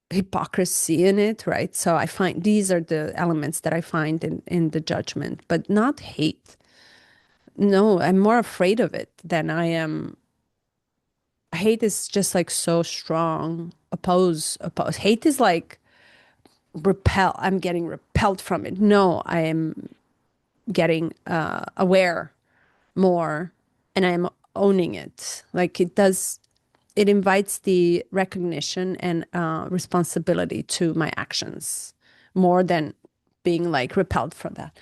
hypocrisy in it, right? So I find these are the elements that I find in the judgment, but not hate. No, I'm more afraid of it than I am. Hate is just like so strong. Oppose. Hate is like repel. I'm getting repelled from it. No, I am getting aware more and I'm owning it. Like it invites the recognition and responsibility to my actions more than being like repelled from that.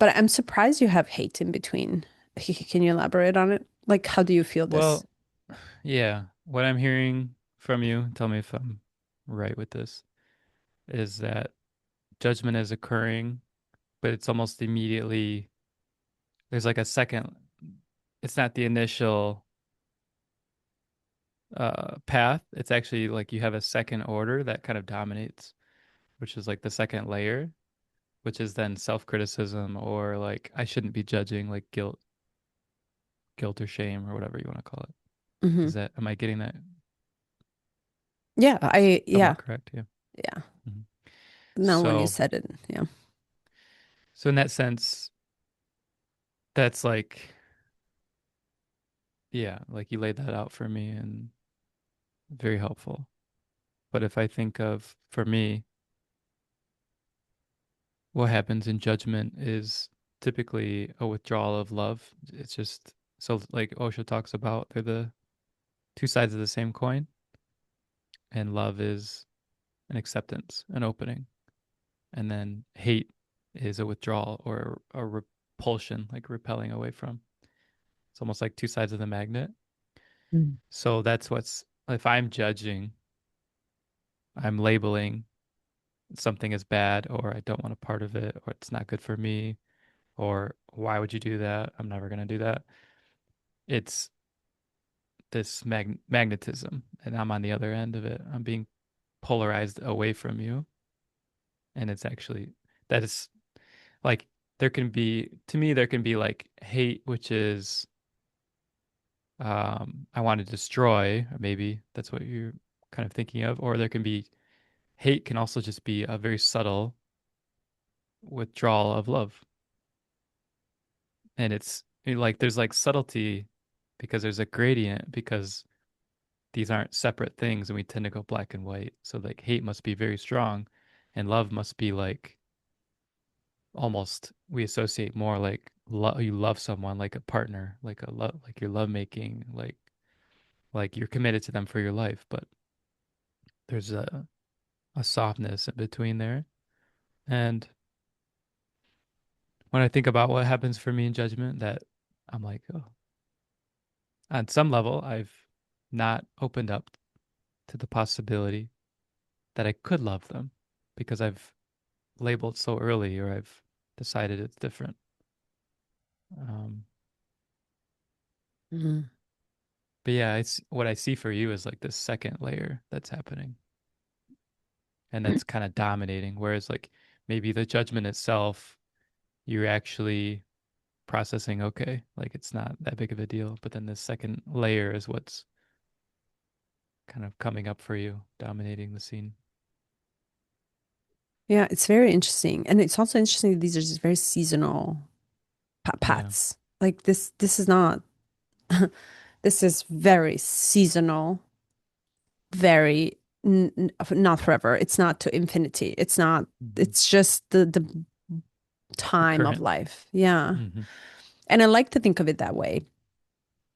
But I'm surprised you have hate in between. Can you elaborate on it? Like, how do you feel this? Well, yeah, what I'm hearing from you, tell me if I'm right with this, is that judgment is occurring, but it's almost immediately, there's like a second, it's not the initial path. It's actually like you have a second order that kind of dominates, which is like the second layer, which is then self-criticism or like I shouldn't be judging, like guilt or shame or whatever you want to call it. Hmm. Am I getting that Yeah, somewhat correct? Yeah. yeah. Mhm. Now when you So, said it, yeah. so in that sense, that's like, yeah, like you laid that out for me and very helpful. But if I think of, for me, what happens in judgment is typically a withdrawal of love. It's just, so like Osho talks about, they're the two sides of the same coin, and love is an acceptance, an opening. And then hate is a withdrawal or a repulsion, like repelling away from. It's almost like two sides of the magnet. Mm. So that's what's, if I'm judging, I'm labeling something as bad, or I don't want a part of it, or it's not good for me, or why would you do that? I'm never going to do that. It's this magnetism, and I'm on the other end of it. I'm being polarized away from you. And it's actually, that is like, there can be, to me, there can be like hate, which is, I want to destroy, or maybe that's what you're kind of thinking of, or there can be hate can also just be a very subtle withdrawal of love. And it's like there's like subtlety because there's a gradient because these aren't separate things and we tend to go black and white. So like hate must be very strong and love must be like almost we associate more like you love someone like a partner, like a love like you're love making, like you're committed to them for your life, but there's a softness in between there. And when I think about what happens for me in judgment, that I'm like, oh, on some level, I've not opened up to the possibility that I could love them because I've labeled so early or I've decided it's different. Um, Mhm. but yeah, it's what I see for you is like this second layer that's happening and that's kind of dominating. Whereas like maybe the judgment itself, you're actually processing okay, like it's not that big of a deal. But then the second layer is what's kind of coming up for you, dominating the scene. Yeah, it's very interesting. And it's also interesting that these are just very seasonal Yeah. paths. Like this is not, this is very seasonal, very not forever. It's not to infinity. It's not, Hmm. it's just the The time of current. life. Yeah. Hmm. And I like to think of it that way.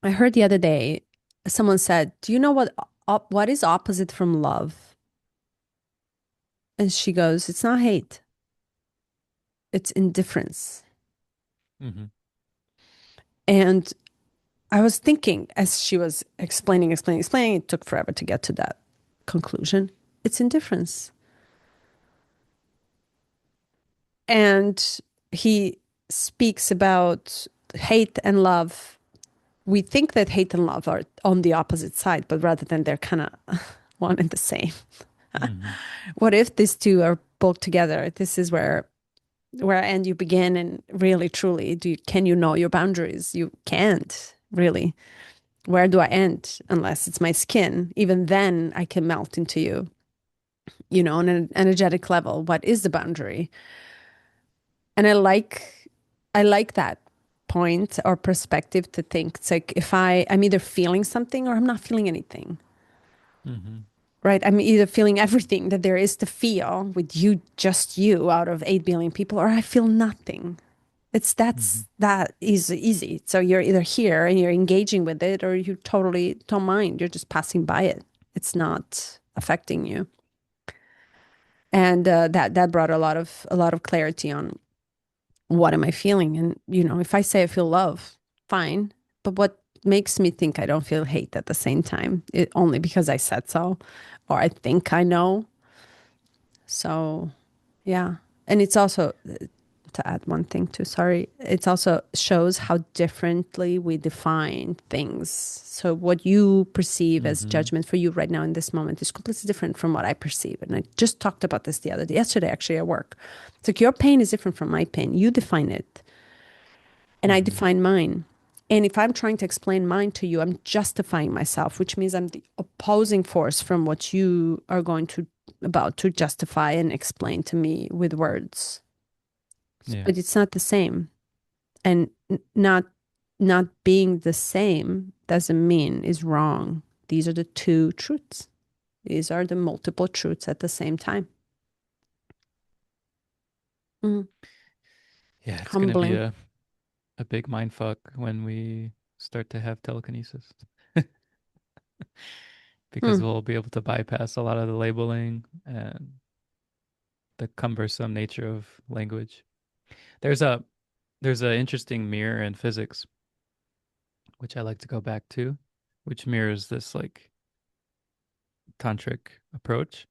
I heard the other day someone said, "Do you know what is opposite from love?" And she goes, "It's not hate. It's indifference." Hmm. And I was thinking as she was explaining, it took forever to get to that conclusion. It's indifference. And he speaks about hate and love. We think that hate and love are on the opposite side, but rather than they're kind of one and the same. Hmm. What if these two are both together? This is where and you begin and really truly can you know your boundaries? You can't really. Where do I end unless it's my skin? Even then I can melt into you, on an energetic level. What is the boundary? And I like that point or perspective to think it's like if I'm either feeling something or I'm not feeling anything. Hmm. Right? I'm either feeling everything that there is to feel with you, just you out of 8 billion people, or I feel nothing. Hmm. That is easy. So you're either here and you're engaging with it, or you totally don't mind. You're just passing by it. It's not affecting you. And that brought a lot of clarity on what am I feeling. And if I say I feel love, fine. But what makes me think I don't feel hate at the same time? Only because I said so, or I think I know. So yeah, and it's also to add one thing too, sorry, it also shows how differently we define things. So what you perceive as Hmm. judgment for you right now in this moment is completely different from what I perceive. And I just talked about this yesterday, actually at work. It's like your pain is different from my pain. You define it, and I Hmm. define mine. And if I'm trying to explain mine to you, I'm justifying myself, which means I'm the opposing force from what you are going to about to justify and explain to me with words. Yeah. But it's not the same. And not being the same doesn't mean is wrong. These are the two truths. These are the multiple truths at the same time. Mm, Yeah, it's gonna be humbling. a big mind fuck when we start to have telekinesis. Because Hmm. we'll be able to bypass a lot of the labeling and the cumbersome nature of language. There's a there's an interesting mirror in physics, which I like to go back to, which mirrors this like tantric approach.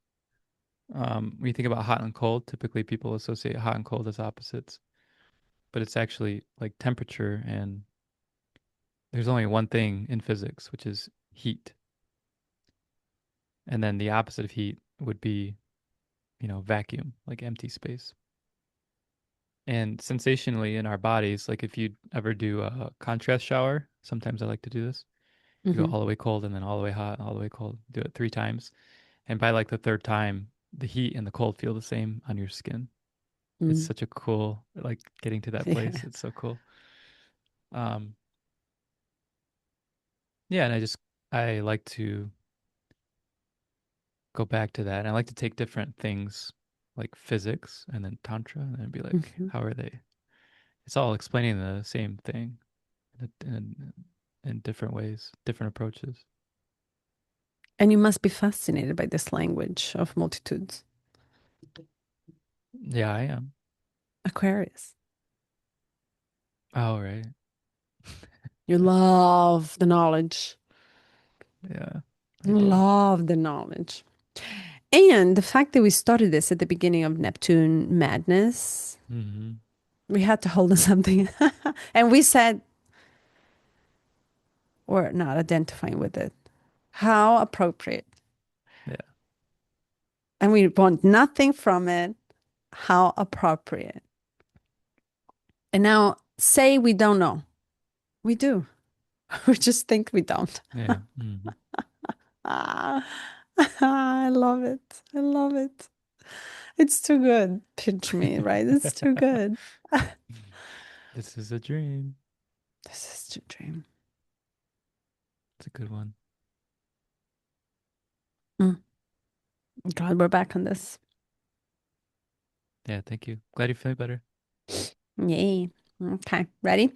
When you think about hot and cold, typically people associate hot and cold as opposites, but it's actually like temperature, and there's only one thing in physics, which is heat. And then the opposite of heat would be, vacuum, like empty space. And sensationally in our bodies, like if you ever do a contrast shower, sometimes I like to do this. You go Hmm. all the way cold and then all the way hot, all the way cold. Do it 3 times. And by like the third time, the heat and the cold feel the same on your skin. It's Mm. such a cool, like getting to that Yeah. place. It's so cool. Um, yeah, and I like to go back to that. And I like to take different things like physics and then tantra and be like, Hmm. how are they? It's all explaining the same thing in different ways, different approaches. And you must be fascinated by this language of multitudes. Yeah, I am. Aquarius. Oh, right. You love the knowledge. Yeah, I do. Love the knowledge. And the fact that we started this at the beginning of Neptune madness, Hmm. we had to hold on something. And we said, we're not identifying with it. How appropriate. Yeah, And we want nothing from it. How appropriate. And now say we don't know. We do. We just think we don't. yeah. Hmm. Ah, I love it. I love it. It's too good. Pinch me, right? It's too good. This is a dream. This is a dream. It's a good one. Mm. Glad we're back on this. Yeah, thank you. Glad you feel better. Yay. Okay. Ready?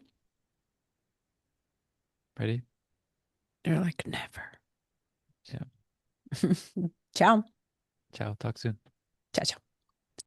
Ready? You're like, never. Yeah. Ciao. Ciao. Talk soon. Ciao, ciao.